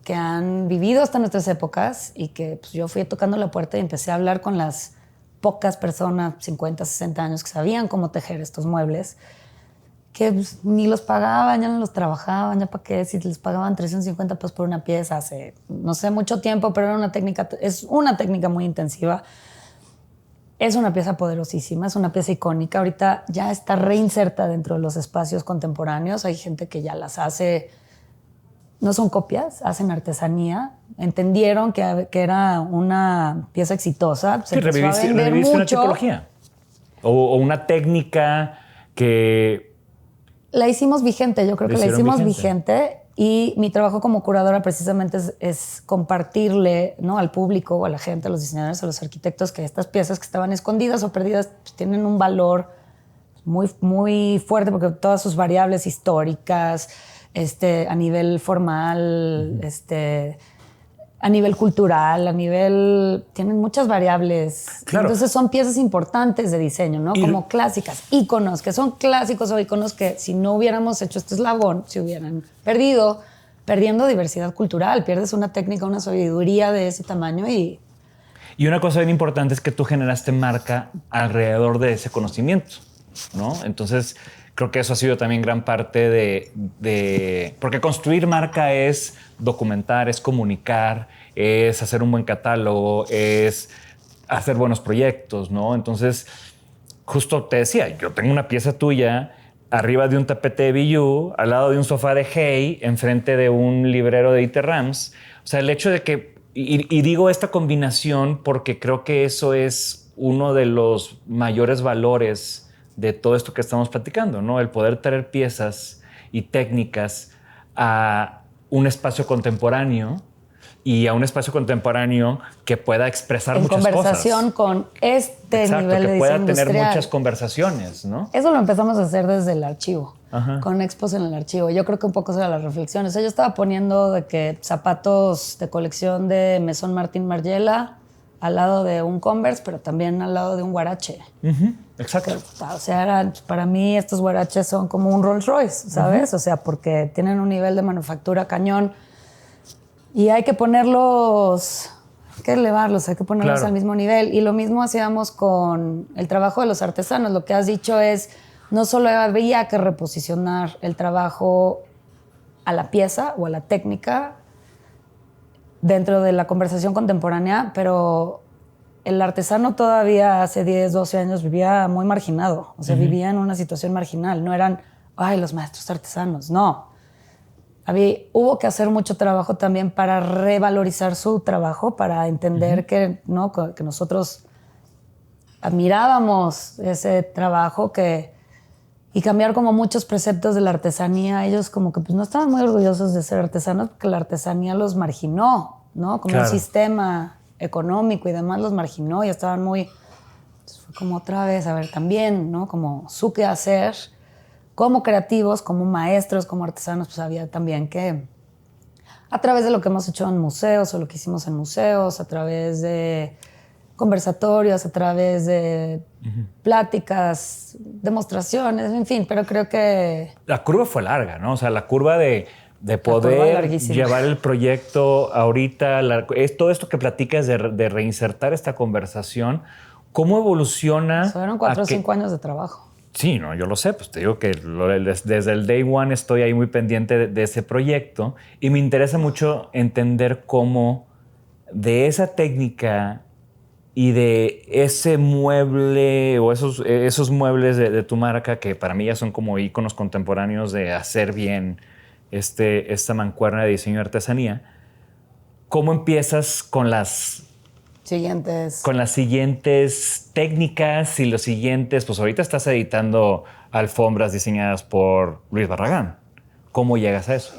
que han vivido hasta nuestras épocas y que pues, yo fui tocando la puerta y empecé a hablar con las pocas personas, 50, 60 años, que sabían cómo tejer estos muebles, que pues, ni los pagaban, ya no los trabajaban, ya para qué, si les pagaban 350 pesos por una pieza hace, no sé, mucho tiempo, pero era es una técnica muy intensiva. Es una pieza poderosísima, es una pieza icónica. Ahorita ya está reinserta dentro de los espacios contemporáneos. Hay gente que ya las hace, no son copias, hacen artesanía. Entendieron que era una pieza exitosa. Se empezó a vender mucho.
Una tipología o una técnica que
la hicimos vigente. Yo creo que la hicimos vigente. Y mi trabajo como curadora precisamente es compartirle, ¿no?, al público o a la gente, a los diseñadores, a los arquitectos, que estas piezas que estaban escondidas o perdidas pues, tienen un valor muy, muy fuerte porque todas sus variables históricas, a nivel formal, a nivel cultural, tienen muchas variables.
Claro.
Entonces son piezas importantes de diseño, ¿no? Como clásicas, íconos, que son clásicos o íconos que si no hubiéramos hecho este eslabón, se hubieran perdiendo diversidad cultural. Pierdes una técnica, una sabiduría de ese tamaño y
una cosa bien importante es que tú generaste marca alrededor de ese conocimiento, ¿no? Entonces creo que eso ha sido también gran parte porque construir marca es documentar, es comunicar, es hacer un buen catálogo, es hacer buenos proyectos, ¿no? Entonces, justo te decía, yo tengo una pieza tuya arriba de un tapete de Bijou, al lado de un sofá de Hey, enfrente de un librero de Dieter Rams. O sea, el hecho de que, y digo esta combinación porque creo que eso es uno de los mayores valores de todo esto que estamos platicando, ¿no? El poder traer piezas y técnicas a un espacio contemporáneo y a un espacio contemporáneo que pueda expresar muchas cosas. En conversación
con este nivel de diseño
que pueda
industrial.
Tener muchas conversaciones, ¿no?
Eso lo empezamos a hacer desde el archivo, con expos en el archivo. Yo creo que un poco esa era la reflexión. O sea, yo estaba poniendo de que zapatos de colección de Maison Martin Margiela al lado de un Converse, pero también al lado de un Huarache.
Exacto.
O sea, para mí estos huaraches son como un Rolls Royce, ¿sabes? O sea, porque tienen un nivel de manufactura cañón y hay que ponerlos, hay que elevarlos, hay que ponerlos al mismo nivel. Y lo mismo hacíamos con el trabajo de los artesanos. Lo que has dicho es, no solo había que reposicionar el trabajo a la pieza o a la técnica dentro de la conversación contemporánea, pero el artesano todavía hace 10, 12 años vivía muy marginado. O sea, vivía en una situación marginal. No eran, ay, los maestros artesanos. No. Hubo que hacer mucho trabajo también para revalorizar su trabajo, para entender que, ¿no? que nosotros admirábamos ese trabajo y cambiar como muchos preceptos de la artesanía. Ellos como que pues, no estaban muy orgullosos de ser artesanos porque la artesanía los marginó, ¿no? Como un sistema económico y demás los marginó y estaban muy... Entonces fue como otra vez, a ver, también, ¿no? Como su quehacer, como creativos, como maestros, como artesanos, pues había también que, a través de lo que hemos hecho en museos o lo que hicimos en museos, a través de conversatorios, a través de pláticas, demostraciones, en fin, pero creo que...
La curva fue larga, ¿no? O sea, la curva de poder llevar el proyecto ahorita, es todo esto que platicas de reinsertar esta conversación, ¿cómo evoluciona?
Fueron 4 o 5 años de trabajo.
Sí, no, yo lo sé, pues te digo que desde el day one estoy ahí muy pendiente de ese proyecto y me interesa mucho entender cómo de esa técnica y de ese mueble o esos muebles de tu marca que para mí ya son como íconos contemporáneos de hacer bien esta mancuerna de diseño y artesanía, ¿cómo empiezas con las siguientes técnicas y los siguientes? Pues ahorita estás editando alfombras diseñadas por Luis Barragán. ¿Cómo llegas a eso?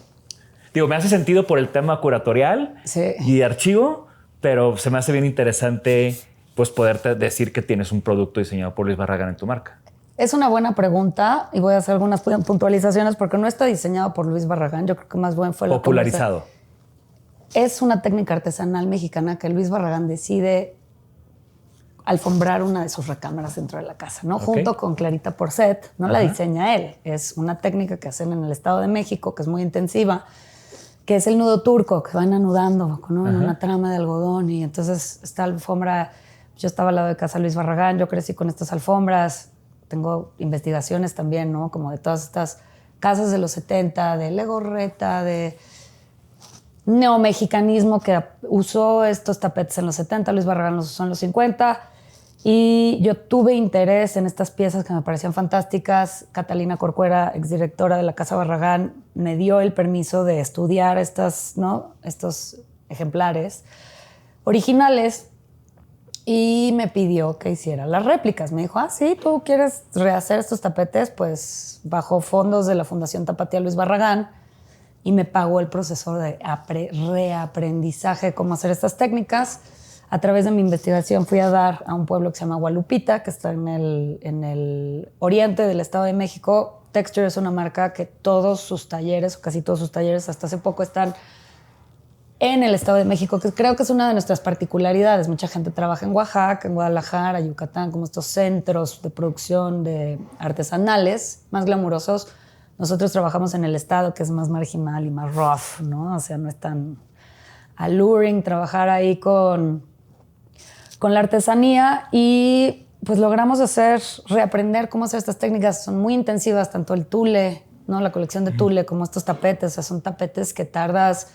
Digo, me hace sentido por el tema curatorial y de archivo, pero se me hace bien interesante pues poderte decir que tienes un producto diseñado por Luis Barragán en tu marca.
Es una buena pregunta y voy a hacer algunas puntualizaciones porque no está diseñado por Luis Barragán. Yo creo que más bien fue
popularizado.
Es una técnica artesanal mexicana que Luis Barragán decide alfombrar una de sus recámaras dentro de la casa, ¿no? Junto con Clarita Porcet, no la diseña él. Es una técnica que hacen en el Estado de México, que es muy intensiva, que es el nudo turco, que van anudando con una trama de algodón. Y entonces esta alfombra, yo estaba al lado de casa de Luis Barragán, yo crecí con estas alfombras. Tengo investigaciones también, ¿no? Como de todas estas casas de los 70, de Legorreta, de neomexicanismo que usó estos tapetes en los 70, Luis Barragán los usó en los 50. Y yo tuve interés en estas piezas que me parecían fantásticas. Catalina Corcuera, exdirectora de la Casa Barragán, me dio el permiso de estudiar estos ejemplares originales. Y me pidió que hiciera las réplicas. Me dijo, sí, ¿tú quieres rehacer estos tapetes? Pues bajo fondos de la Fundación Tapatía Luis Barragán y me pagó el proceso de reaprendizaje de cómo hacer estas técnicas. A través de mi investigación fui a dar a un pueblo que se llama Gualupita, que está en el oriente del Estado de México. Texture es una marca que todos sus talleres, o casi todos sus talleres hasta hace poco están en el Estado de México, que creo que es una de nuestras particularidades. Mucha gente trabaja en Oaxaca, en Guadalajara, Yucatán, como estos centros de producción de artesanales más glamurosos. Nosotros trabajamos en el Estado, que es más marginal y más rough, ¿no? O sea, no es tan alluring trabajar ahí con la artesanía y pues logramos reaprender cómo hacer estas técnicas. Son muy intensivas, tanto el tule, ¿no? La colección de tule, como estos tapetes. O sea, son tapetes que tardas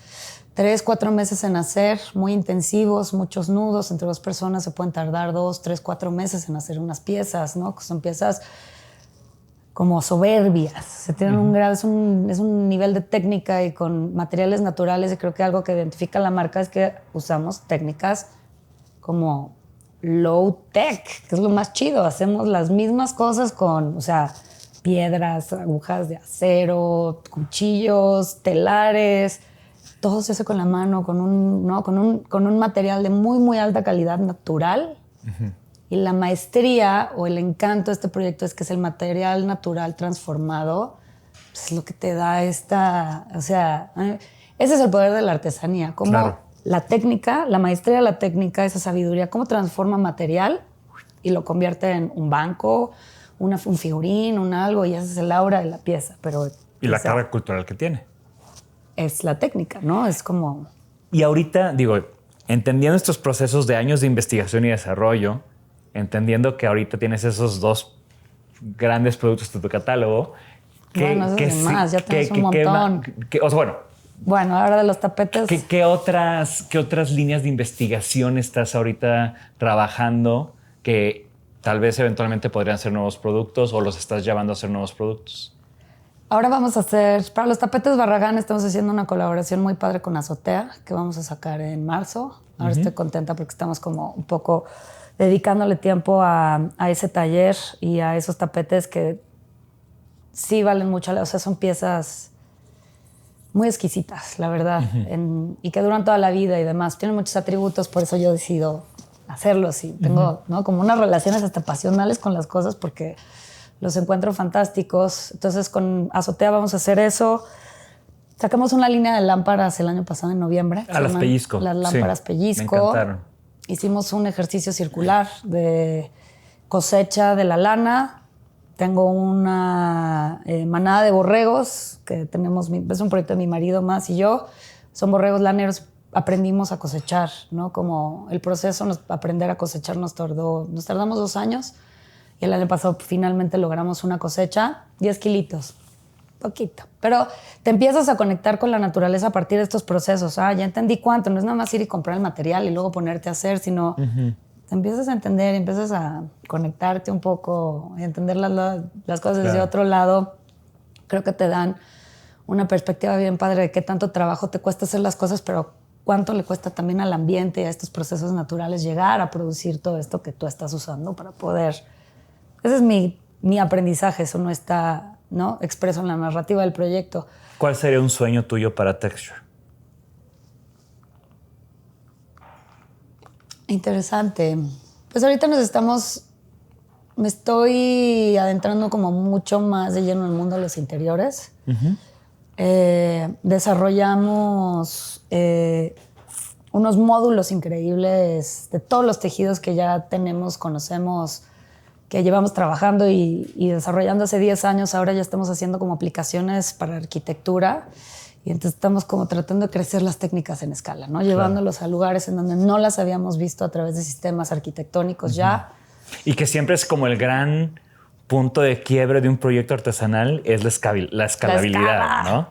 3, 4 meses en hacer, muy intensivos, muchos nudos. Entre 2 personas se pueden tardar 2, 3, 4 meses en hacer unas piezas, ¿no? Son piezas como soberbias. Se tienen un grado, es un nivel de técnica y con materiales naturales. Y creo que algo que identifica la marca es que usamos técnicas como low tech, que es lo más chido. Hacemos las mismas cosas con, o sea, piedras, agujas de acero, cuchillos, telares. Todo se hace con la mano, con un material de muy, muy alta calidad natural. Y la maestría o el encanto de este proyecto es que es el material natural transformado. Pues es lo que te da o sea, ese es el poder de la artesanía. Cómo la técnica, la maestría de la técnica, esa sabiduría, cómo transforma material y lo convierte en un banco, un figurín, un algo, y ese es el aura de la pieza. Pero
y la carga cultural que tiene.
Es la técnica, ¿no? Es como...
Y ahorita, digo, entendiendo estos procesos de años de investigación y desarrollo, entendiendo que ahorita tienes esos 2 grandes productos de tu catálogo,
Bueno, más, ya tienes un montón.
Bueno,
ahora de los tapetes...
¿Qué otras líneas de investigación estás ahorita trabajando que tal vez eventualmente podrían ser nuevos productos o los estás llevando a ser nuevos productos?
Ahora vamos a hacer, para los tapetes Barragán estamos haciendo una colaboración muy padre con Azotea, que vamos a sacar en marzo. Ahora estoy contenta porque estamos como un poco dedicándole tiempo a ese taller y a esos tapetes que sí valen mucho. O sea, son piezas muy exquisitas, la verdad, y que duran toda la vida y demás. Tienen muchos atributos, por eso yo decido hacerlos y tengo ¿no? como unas relaciones hasta pasionales con las cosas porque los encuentro fantásticos. Entonces con Azotea vamos a hacer eso. Sacamos una línea de lámparas el año pasado en noviembre.
Las Pellizco.
Las lámparas Pellizco.
Me encantaron.
Hicimos un ejercicio circular de cosecha de la lana. Tengo una manada de borregos que tenemos, es un proyecto de mi marido más y yo. Son borregos laneros. Aprendimos a cosechar, ¿no? Como el proceso, aprender a cosechar nos tardamos 2 años. Y el año pasado finalmente logramos una cosecha, 10 kilitos, poquito. Pero te empiezas a conectar con la naturaleza a partir de estos procesos. Ya entendí cuánto, no es nada más ir y comprar el material y luego ponerte a hacer, sino te empiezas a entender, empiezas a conectarte un poco y entender las cosas desde otro lado. Creo que te dan una perspectiva bien padre de qué tanto trabajo te cuesta hacer las cosas, pero cuánto le cuesta también al ambiente y a estos procesos naturales llegar a producir todo esto que tú estás usando para poder... Ese es mi aprendizaje, eso no está expreso en la narrativa del proyecto.
¿Cuál sería un sueño tuyo para Texture?
Interesante. Pues ahorita me estoy adentrando como mucho más de lleno en el mundo de los interiores. Desarrollamos unos módulos increíbles de todos los tejidos que ya conocemos, que llevamos trabajando y desarrollando hace 10 años. Ahora ya estamos haciendo como aplicaciones para arquitectura y entonces estamos como tratando de crecer las técnicas en escala, ¿no? Llevándolos a lugares en donde no las habíamos visto a través de sistemas arquitectónicos ya.
Y que siempre es como el gran punto de quiebre de un proyecto artesanal es la escalabilidad, ¿no?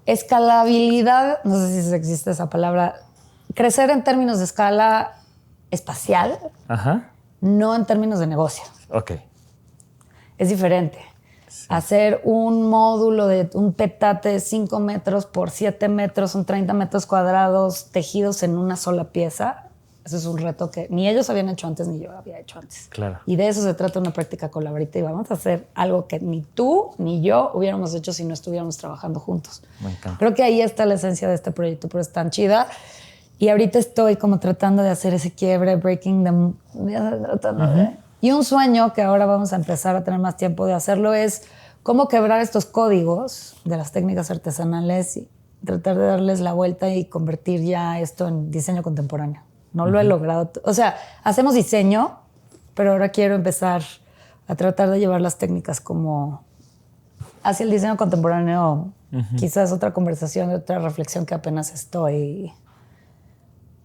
Escalabilidad, no sé si existe esa palabra. Crecer en términos de escala espacial. No en términos de negocio.
Ok.
Es diferente. Sí. Hacer un módulo de un petate de 5 metros por 7 metros, son 30 metros cuadrados tejidos en una sola pieza. Eso es un reto que ni ellos habían hecho antes ni yo había hecho antes.
Claro.
Y de eso se trata una práctica colaborativa. Vamos a hacer algo que ni tú ni yo hubiéramos hecho si no estuviéramos trabajando juntos.
Me encanta.
Creo que ahí está la esencia de este proyecto, pero es tan chida. Y ahorita estoy como tratando de hacer ese quiebre, breaking the... Y un sueño que ahora vamos a empezar a tener más tiempo de hacerlo es cómo quebrar estos códigos de las técnicas artesanales y tratar de darles la vuelta y convertir ya esto en diseño contemporáneo. No lo he logrado. O sea, hacemos diseño, pero ahora quiero empezar a tratar de llevar las técnicas como hacia el diseño contemporáneo. Quizás otra conversación, otra reflexión que apenas estoy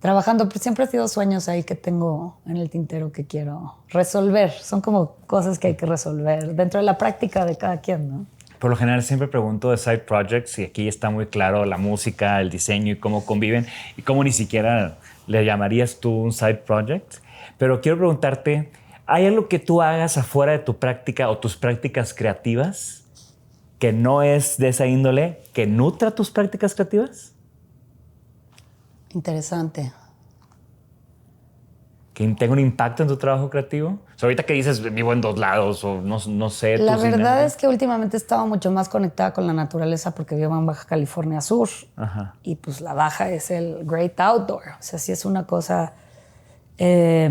trabajando, pero siempre ha sido sueños ahí que tengo en el tintero que quiero resolver. Son como cosas que hay que resolver dentro de la práctica de cada quien, ¿no?
Por lo general siempre pregunto de side projects y aquí está muy claro la música, el diseño y cómo conviven y cómo ni siquiera le llamarías tú un side project. Pero quiero preguntarte, ¿hay algo que tú hagas afuera de tu práctica o tus prácticas creativas que no es de esa índole, que nutra tus prácticas creativas?
Interesante.
¿Que tenga un impacto en tu trabajo creativo? O sea, ahorita que dices, vivo en 2 lados o no sé.
La verdad es que últimamente he estado mucho más conectada con la naturaleza porque vivo en Baja California Sur. Y pues la Baja es el great outdoor. O sea, sí es una cosa que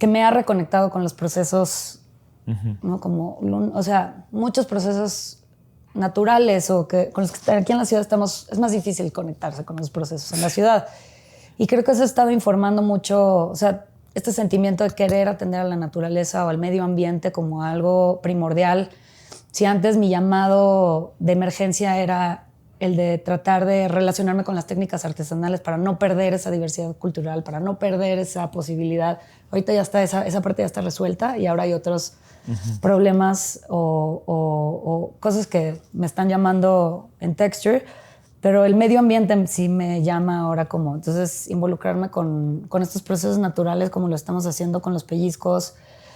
me ha reconectado con los procesos, ¿no? Como, o sea, muchos procesos naturales o con los que aquí en la ciudad es más difícil conectarse con los procesos en la ciudad. Y creo que eso ha estado informando mucho. O sea, este sentimiento de querer atender a la naturaleza o al medio ambiente como algo primordial. Si antes mi llamado de emergencia era el de tratar de relacionarme con las técnicas artesanales para no perder esa diversidad cultural, para no perder esa posibilidad, ahorita ya está, esa parte ya está resuelta y ahora hay otros problemas o cosas que me están llamando en Texture, pero el medio ambiente sí me llama ahora como, entonces involucrarme con estos procesos naturales como lo estamos haciendo con los pellizcos,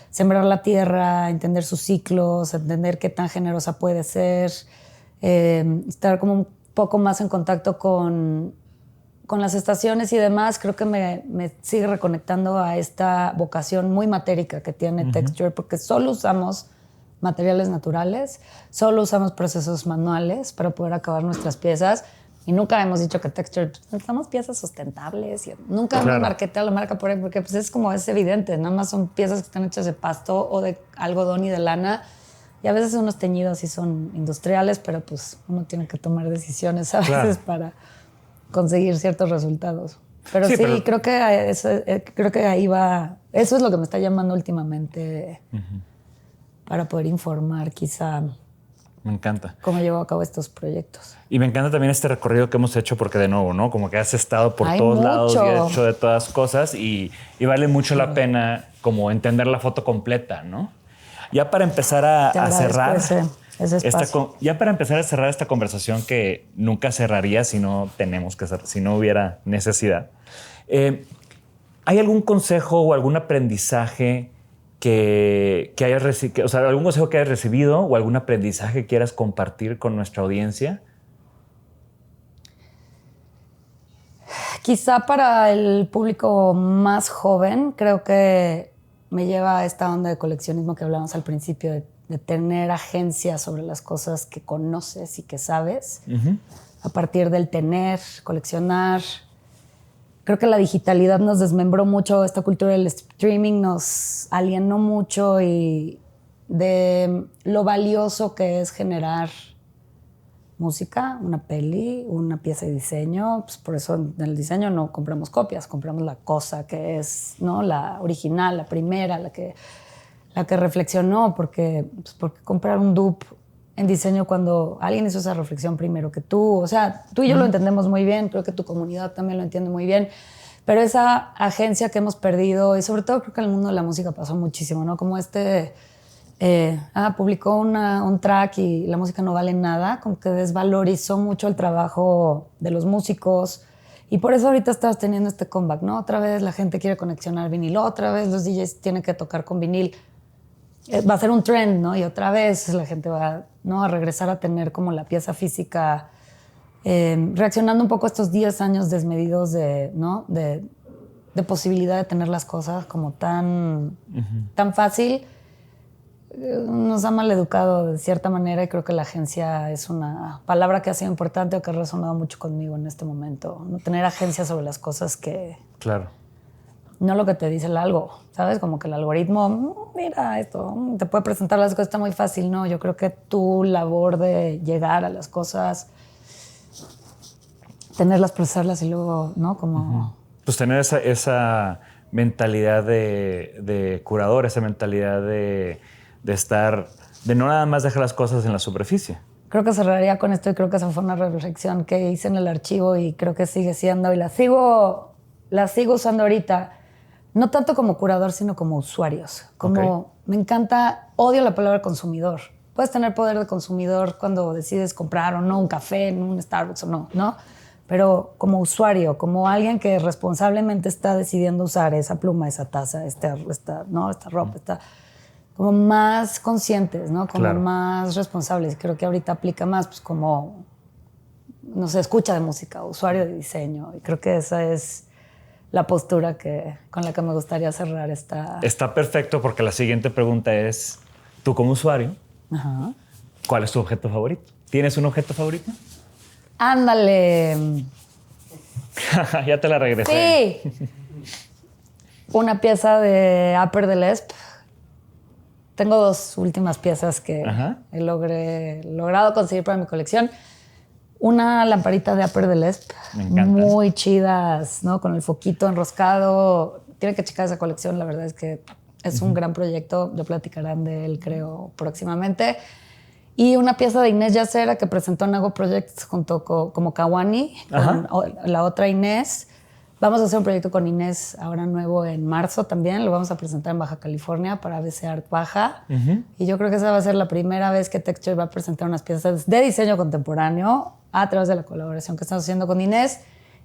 sembrar la tierra, entender sus ciclos, entender qué tan generosa puede ser, estar como un poco más en contacto con las estaciones y demás, creo que me sigue reconectando a esta vocación muy matérica que tiene Texture, porque solo usamos materiales naturales, solo usamos procesos manuales para poder acabar nuestras piezas y nunca hemos dicho que Texture, necesitamos piezas sustentables y nunca hemos marketeado la marca por ahí porque pues es como es evidente, nada más son piezas que están hechas de pasto o de algodón y de lana y a veces unos teñidos sí son industriales, pero pues uno tiene que tomar decisiones a veces para conseguir ciertos resultados. Pero sí, pero creo que ahí va, eso es lo que me está llamando últimamente para poder informar quizá.
Me encanta.
Cómo llevo a cabo estos proyectos.
Y me encanta también este recorrido que hemos hecho porque de nuevo, ¿no? Como que has estado por todos lados y has hecho de todas cosas y vale mucho la pena como entender la foto completa, ¿no? Ya para empezar a cerrar ya para empezar a cerrar esta conversación que nunca cerraría si no si no hubiera necesidad. ¿Hay algún consejo o algún aprendizaje que hayas recibido, o sea, algún consejo que hayas recibido o algún aprendizaje que quieras compartir con nuestra audiencia?
Quizá para el público más joven, creo que me lleva a esta onda de coleccionismo que hablábamos al principio, de tener agencia sobre las cosas que conoces y que sabes, a partir del tener, coleccionar. Creo que la digitalidad nos desmembró mucho, esta cultura del streaming nos alienó mucho y de lo valioso que es generar música, una peli, una pieza de diseño. Pues por eso en el diseño no compramos copias, compramos la cosa que es, ¿no? La original, la primera, la que reflexionó, porque comprar un dupe en diseño cuando alguien hizo esa reflexión primero que tú. O sea, tú y yo lo entendemos muy bien, creo que tu comunidad también lo entiende muy bien, pero esa agencia que hemos perdido, y sobre todo creo que en el mundo de la música pasó muchísimo, ¿no? Como publicó un track y la música no vale nada, como que desvalorizó mucho el trabajo de los músicos y por eso ahorita estás teniendo este comeback, ¿no? Otra vez la gente quiere conexionar vinil, otra vez los DJs tienen que tocar con vinil. Va a ser un trend, ¿no? Y otra vez la gente va, ¿no?, a regresar a tener como la pieza física, reaccionando un poco a estos 10 años desmedidos de posibilidad de tener las cosas como tan fácil. Nos ha maleducado de cierta manera y creo que la agencia es una palabra que ha sido importante o que ha resonado mucho conmigo en este momento. ¿No? Tener agencia sobre las cosas que...
Claro.
No lo que te dice el algo, ¿sabes? Como que el algoritmo, mira esto, te puede presentar las cosas, está muy fácil. No, yo creo que tu labor de llegar a las cosas, tenerlas, procesarlas y luego, ¿no? Como...
Pues tener esa mentalidad de curador, esa mentalidad de estar, de no nada más dejar las cosas en la superficie.
Creo que cerraría con esto y creo que esa fue una reflexión que hice en el archivo y creo que sigue siendo y la sigo usando ahorita. No tanto como curador, sino como usuarios. Me encanta, odio la palabra consumidor. Puedes tener poder de consumidor cuando decides comprar o no un café en un Starbucks o no. Pero como usuario, como alguien que responsablemente está decidiendo usar esa pluma, esa taza, esta ropa, como más conscientes, ¿no? Como más responsables. Creo que ahorita aplica más, pues como, no sé, escucha de música, usuario de diseño. Y creo que esa es la postura con la que me gustaría cerrar esta...
Está perfecto porque la siguiente pregunta es, tú como usuario, ¿cuál es tu objeto favorito? ¿Tienes un objeto favorito?
¡Ándale!
Ya te la regresé.
Sí. Una pieza de Upper de Lesp. Tengo 2 últimas piezas que he logrado conseguir para mi colección. Una lamparita de Upper de Lesp, muy chidas, ¿no? Con el foquito enroscado. tienen que checar esa colección. La verdad es que es un gran proyecto. Ya platicarán de él, creo, próximamente. Y una pieza de Inés Yacera que presentó Nago Projects junto como Kawani, con la otra Inés. Vamos a hacer un proyecto con Inés ahora nuevo en marzo también. Lo vamos a presentar en Baja California para ABC Art Baja. Y yo creo que esa va a ser la primera vez que Texture va a presentar unas piezas de diseño contemporáneo a través de la colaboración que estamos haciendo con Inés.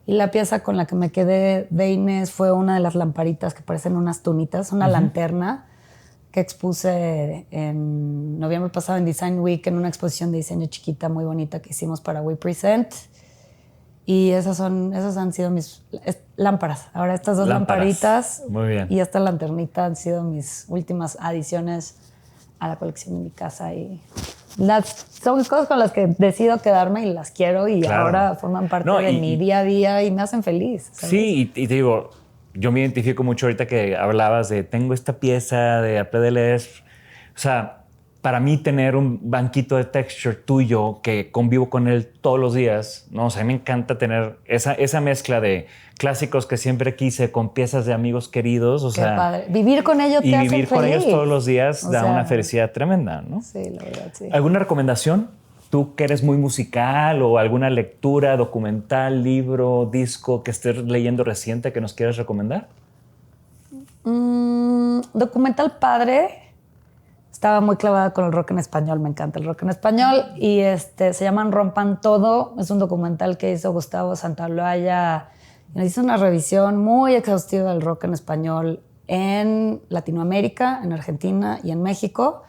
Y la pieza con la que me quedé de Inés fue una de las lamparitas que parecen unas tunitas, una lanterna que expuse en noviembre pasado en Design Week en una exposición de diseño chiquita muy bonita que hicimos para We Present. Y esas han sido mis lámparas. Ahora estas dos lamparitas
muy bien.
Y esta lanternita han sido mis últimas adiciones a la colección de mi casa. Y son cosas con las que decido quedarme y las quiero y ahora forman parte de mi día a día y me hacen feliz, ¿sabes?
Sí, y te digo, yo me identifico mucho ahorita que hablabas de tengo esta pieza de Après de Les. O sea, para mí tener un banquito de Texture tuyo que convivo con él todos los días, ¿no? O sea, a mí me encanta tener esa mezcla de clásicos que siempre quise con piezas de amigos queridos. O sea,
padre. Vivir con ellos te hace feliz.
Y vivir con ellos todos los días da una felicidad tremenda, ¿no?
Sí, la verdad, sí.
¿Alguna recomendación? Tú que eres muy musical o alguna lectura, documental, libro, disco que estés leyendo reciente que nos quieras recomendar?
Documental padre. Estaba muy clavada con el rock en español, me encanta el rock en español. Y se llaman Rompan Todo. Es un documental que hizo Gustavo Santaolalla. Hizo una revisión muy exhaustiva del rock en español en Latinoamérica, en Argentina y en México.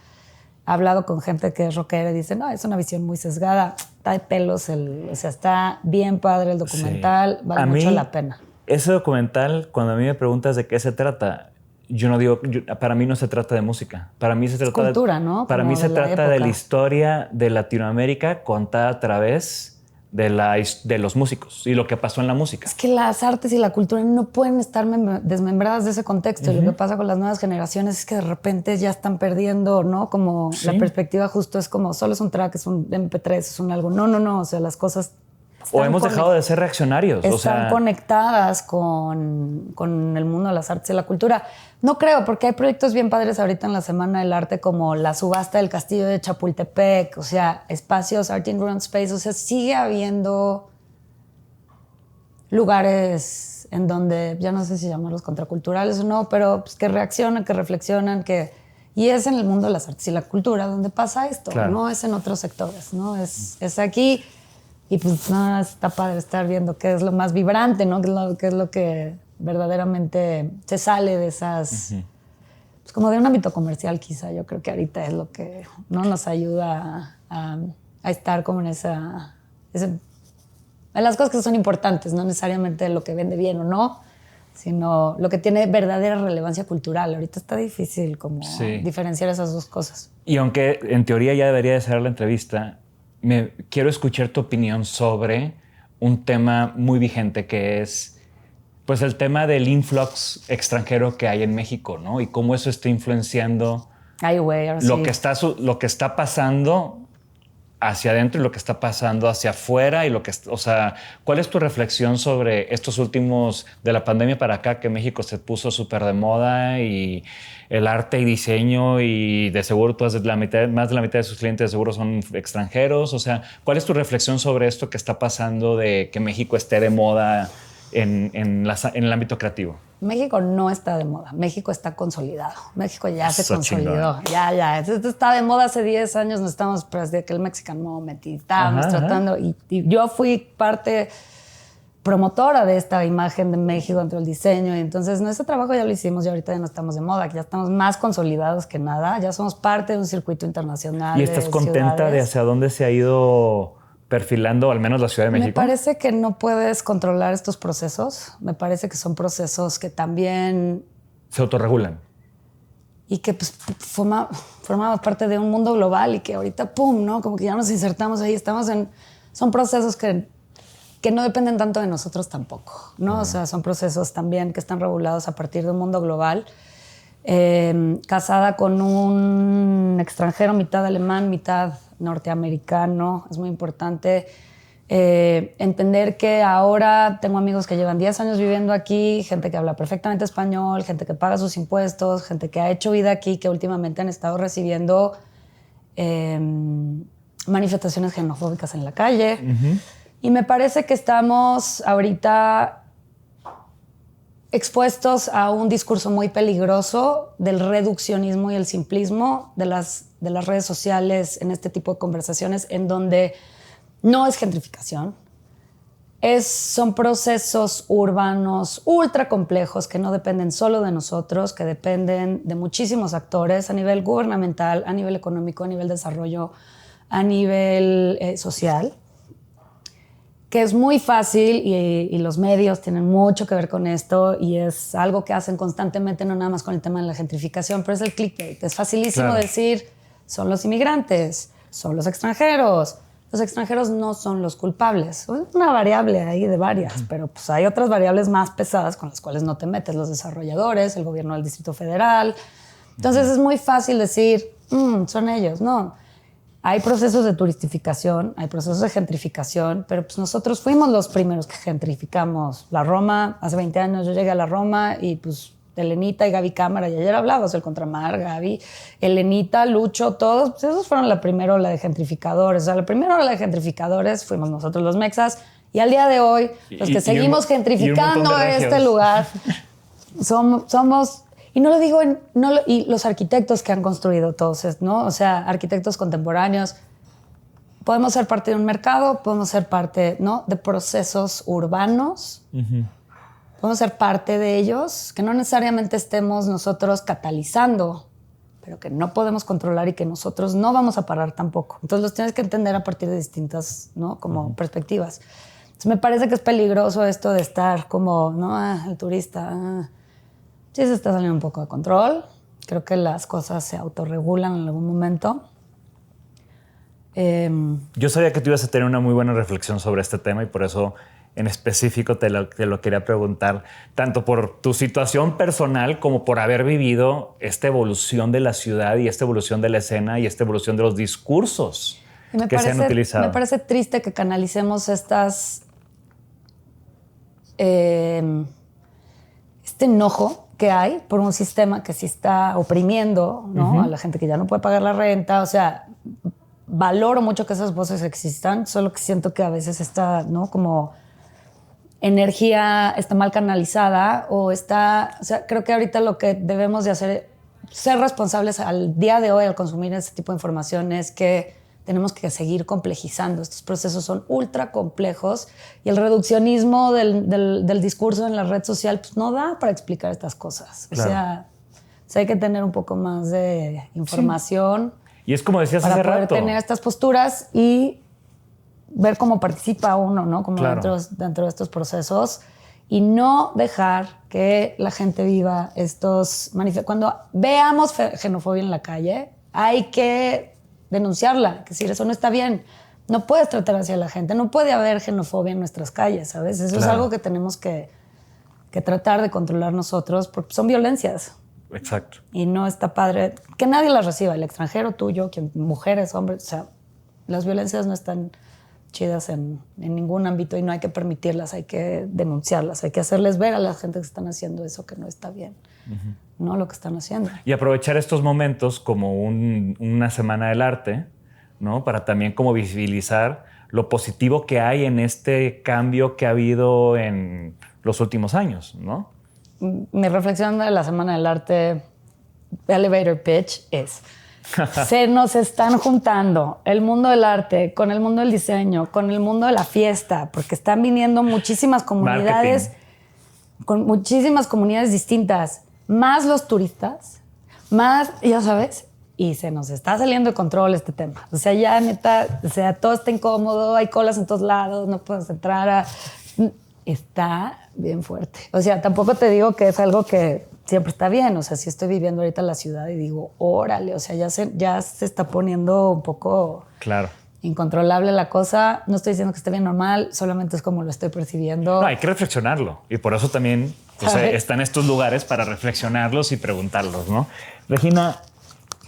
Ha hablado con gente que es rockera y dice, no, es una visión muy sesgada. Está de pelos, o sea, está bien padre el documental, sí. Vale mucho la pena.
Ese documental, cuando a mí me preguntas de qué se trata, yo no digo, para mí no se trata de música. Para mí se trata
de cultura, ¿no?
Para mí se trata de la historia de Latinoamérica contada a través de los músicos y lo que pasó en la música.
Es que las artes y la cultura no pueden estar desmembradas de ese contexto. Y lo que pasa con las nuevas generaciones es que de repente ya están perdiendo, ¿no? Como la perspectiva justo es como solo es un track, es un MP3, es un álbum. No. O sea, las cosas...
O hemos dejado de ser reaccionarios.
Están conectadas con el mundo de las artes y la cultura. No creo, porque hay proyectos bien padres ahorita en la Semana del Arte, como la subasta del Castillo de Chapultepec, o sea, espacios, Art in Run Space. O sea, sigue habiendo lugares en donde, ya no sé si llamarlos contraculturales o no, pero pues, que reaccionan, que reflexionan, y es en el mundo de las artes y la cultura donde pasa esto. Claro. No es en otros sectores, ¿no? Es aquí. Y pues nada, está padre estar viendo qué es lo más vibrante, ¿no? Qué es lo que verdaderamente se sale de esas... Pues como de un ámbito comercial quizá. Yo creo que ahorita es lo que no nos ayuda a estar como en en las cosas que son importantes, no necesariamente lo que vende bien o no, sino lo que tiene verdadera relevancia cultural. Ahorita está difícil como diferenciar esas dos cosas.
Y aunque en teoría ya debería de ser la entrevista, quiero escuchar tu opinión sobre un tema muy vigente que es pues el tema del influx extranjero que hay en México, ¿no? Y cómo eso está influenciando lo que está pasando hacia adentro y lo que está pasando hacia afuera y o sea, ¿cuál es tu reflexión sobre estos últimos de la pandemia para acá que México se puso súper de moda y el arte y diseño y de seguro más de la mitad de sus clientes de seguro son extranjeros? O sea, ¿cuál es tu reflexión sobre esto que está pasando de que México esté de moda en el ámbito creativo?
México no está de moda. México está consolidado. México ya se consolidó. Ya. Esto está de moda hace 10 años. Nos estamos, desde que el Mexican Moment, y estábamos tratando. Y yo fui parte promotora de esta imagen de México dentro del diseño. Y entonces, ese trabajo ya lo hicimos y ahorita ya no estamos de moda. Ya estamos más consolidados que nada. Ya somos parte de un circuito internacional.
¿Y estás contenta de hacia dónde se ha ido perfilando, al menos la Ciudad de México?
Me parece que no puedes controlar estos procesos. Me parece que son procesos que también...
se autorregulan.
Y que pues, formamos parte de un mundo global y que ahorita, ¡pum!, ¿no? Como que ya nos insertamos ahí. Son procesos que no dependen tanto de nosotros tampoco, ¿no? O sea, son procesos también que están regulados a partir de un mundo global. Casada con un extranjero, mitad alemán, mitad norteamericano, es muy importante. Entender que ahora tengo amigos que llevan 10 años viviendo aquí, gente que habla perfectamente español, gente que paga sus impuestos, gente que ha hecho vida aquí, que últimamente han estado recibiendo manifestaciones xenofóbicas en la calle. Y me parece que estamos ahorita expuestos a un discurso muy peligroso del reduccionismo y el simplismo de las redes sociales en este tipo de conversaciones, en donde no es gentrificación, son procesos urbanos ultra complejos que no dependen solo de nosotros, que dependen de muchísimos actores a nivel gubernamental, a nivel económico, a nivel desarrollo, a nivel social, que es muy fácil y los medios tienen mucho que ver con esto y es algo que hacen constantemente, no nada más con el tema de la gentrificación, pero es el clickbait. Es facilísimo decir, son los inmigrantes, son los extranjeros. Los extranjeros no son los culpables. Es una variable ahí de varias, pero pues hay otras variables más pesadas con las cuales no te metes. Los desarrolladores, el gobierno del Distrito Federal. Entonces es muy fácil decir, son ellos. No. Hay procesos de turistificación, hay procesos de gentrificación, pero pues nosotros fuimos los primeros que gentrificamos la Roma. Hace 20 años yo llegué a la Roma y pues Elenita y Gaby Cámara, y ayer hablabas del Contramar, Gaby, Elenita, Lucho, todos, pues esos fueron la primera ola de gentrificadores. O sea, la primera ola de gentrificadores fuimos nosotros los mexas, y al día de hoy, los que seguimos gentrificando este lugar, somos, y no lo digo, y los arquitectos que han construido todos, ¿no? O sea, arquitectos contemporáneos, podemos ser parte de un mercado, podemos ser parte, ¿no?, de procesos urbanos, podemos ser parte de ellos, que no necesariamente estemos nosotros catalizando, pero que no podemos controlar y que nosotros no vamos a parar tampoco. Entonces los tienes que entender a partir de distintas, ¿no?, como perspectivas. Entonces me parece que es peligroso esto de estar como, ¿no?, el turista. Sí se está saliendo un poco de control. Creo que las cosas se autorregulan en algún momento.
Yo sabía que tú ibas a tener una muy buena reflexión sobre este tema y por eso en específico te lo quería preguntar, tanto por tu situación personal como por haber vivido esta evolución de la ciudad y esta evolución de la escena y esta evolución de los discursos que se han utilizado.
Me parece triste que canalicemos este enojo que hay por un sistema que sí está oprimiendo, ¿no?, a la gente que ya no puede pagar la renta. O sea, valoro mucho que esas voces existan, solo que siento que a veces está, ¿no?, como energía está mal canalizada o sea, creo que ahorita lo que debemos de hacer, ser responsables al día de hoy al consumir ese tipo de información, es que tenemos que seguir complejizando. Estos procesos son ultra complejos y el reduccionismo del discurso en la red social pues no da para explicar estas cosas. Claro. O sea, hay que tener un poco más de información.
Sí. Y es como decías hace rato,
para poder tener estas posturas y ver cómo participa uno, ¿no? Como
claro,
dentro de estos procesos y no dejar que la gente viva estos manifestos. Cuando veamos xenofobia en la calle, hay que denunciarla, que decir, eso no está bien. No puedes tratar así a la gente, no puede haber xenofobia en nuestras calles, ¿sabes? Eso es algo que tenemos que tratar de controlar nosotros, porque son violencias.
Exacto.
Y no está padre que nadie las reciba, el extranjero, tú, yo, mujeres, hombres. O sea, las violencias no están chidas en ningún ámbito y no hay que permitirlas, hay que denunciarlas, hay que hacerles ver a la gente que están haciendo eso que no está bien, no lo que están haciendo.
Y aprovechar estos momentos como una semana del arte, ¿no?, para también como visibilizar lo positivo que hay en este cambio que ha habido en los últimos años, ¿no?
Mi reflexión de la Semana del Arte, elevator pitch, es: se nos están juntando el mundo del arte con el mundo del diseño, con el mundo de la fiesta, porque están viniendo muchísimas comunidades, marketing, con muchísimas comunidades distintas, más los turistas, más, ya sabes, y se nos está saliendo de control este tema. O sea, ya neta, o sea, todo está incómodo, hay colas en todos lados, no puedes entrar Está bien fuerte. O sea, tampoco te digo que es algo que siempre está bien. O sea, si estoy viviendo ahorita en la ciudad y digo, órale, o sea, ya se está poniendo un poco incontrolable la cosa. No estoy diciendo que esté bien normal, solamente es como lo estoy percibiendo.
No, hay que reflexionarlo. Y por eso también están estos lugares para reflexionarlos y preguntarlos, ¿no? Regina,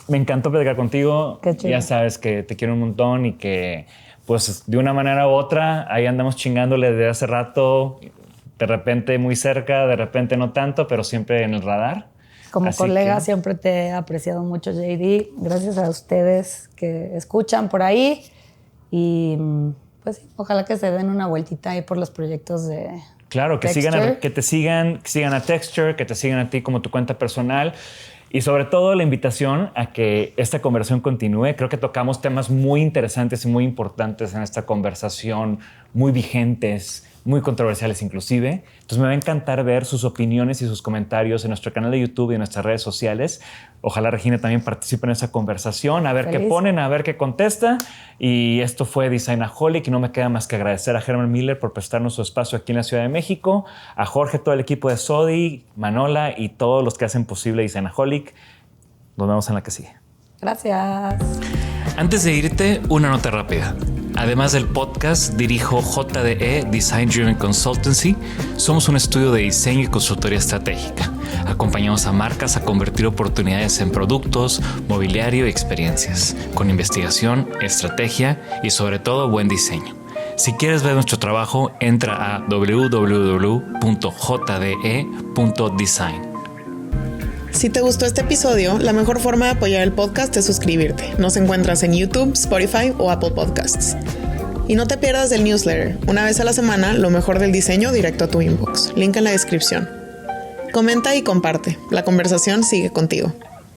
me encantó platicar contigo.
Qué chido.
Ya sabes que te quiero un montón y que pues de una manera u otra ahí andamos chingándole desde hace rato, de repente muy cerca, de repente no tanto, pero siempre en el radar.
Como
Así
colega
que
siempre te he apreciado mucho, JD. Gracias a ustedes que escuchan por ahí. Y pues sí, ojalá que se den una vueltita ahí por los proyectos de
claro, que
Texture.
que sigan a Texture, que te sigan a ti como tu cuenta personal. Y sobre todo la invitación a que esta conversación continúe. Creo que tocamos temas muy interesantes y muy importantes en esta conversación, muy vigentes, muy controversiales inclusive. Entonces me va a encantar ver sus opiniones y sus comentarios en nuestro canal de YouTube y en nuestras redes sociales. Ojalá Regina también participe en esa conversación, a ver qué ponen, a ver qué contesta. Y esto fue Designaholic y no me queda más que agradecer a Germán Miller por prestarnos su espacio aquí en la Ciudad de México, a Jorge, todo el equipo de Sodi, Manola y todos los que hacen posible Designaholic. Nos vemos en la que sigue.
Gracias.
Antes de irte, una nota rápida. Además del podcast, dirijo JDE Design Driven Consultancy. Somos un estudio de diseño y consultoría estratégica. Acompañamos a marcas a convertir oportunidades en productos, mobiliario y experiencias, con investigación, estrategia y sobre todo buen diseño. Si quieres ver nuestro trabajo, entra a www.jde.design.
Si te gustó este episodio, la mejor forma de apoyar el podcast es suscribirte. Nos encuentras en YouTube, Spotify o Apple Podcasts. Y no te pierdas del newsletter. Una vez a la semana, lo mejor del diseño directo a tu inbox. Link en la descripción. Comenta y comparte. La conversación sigue contigo.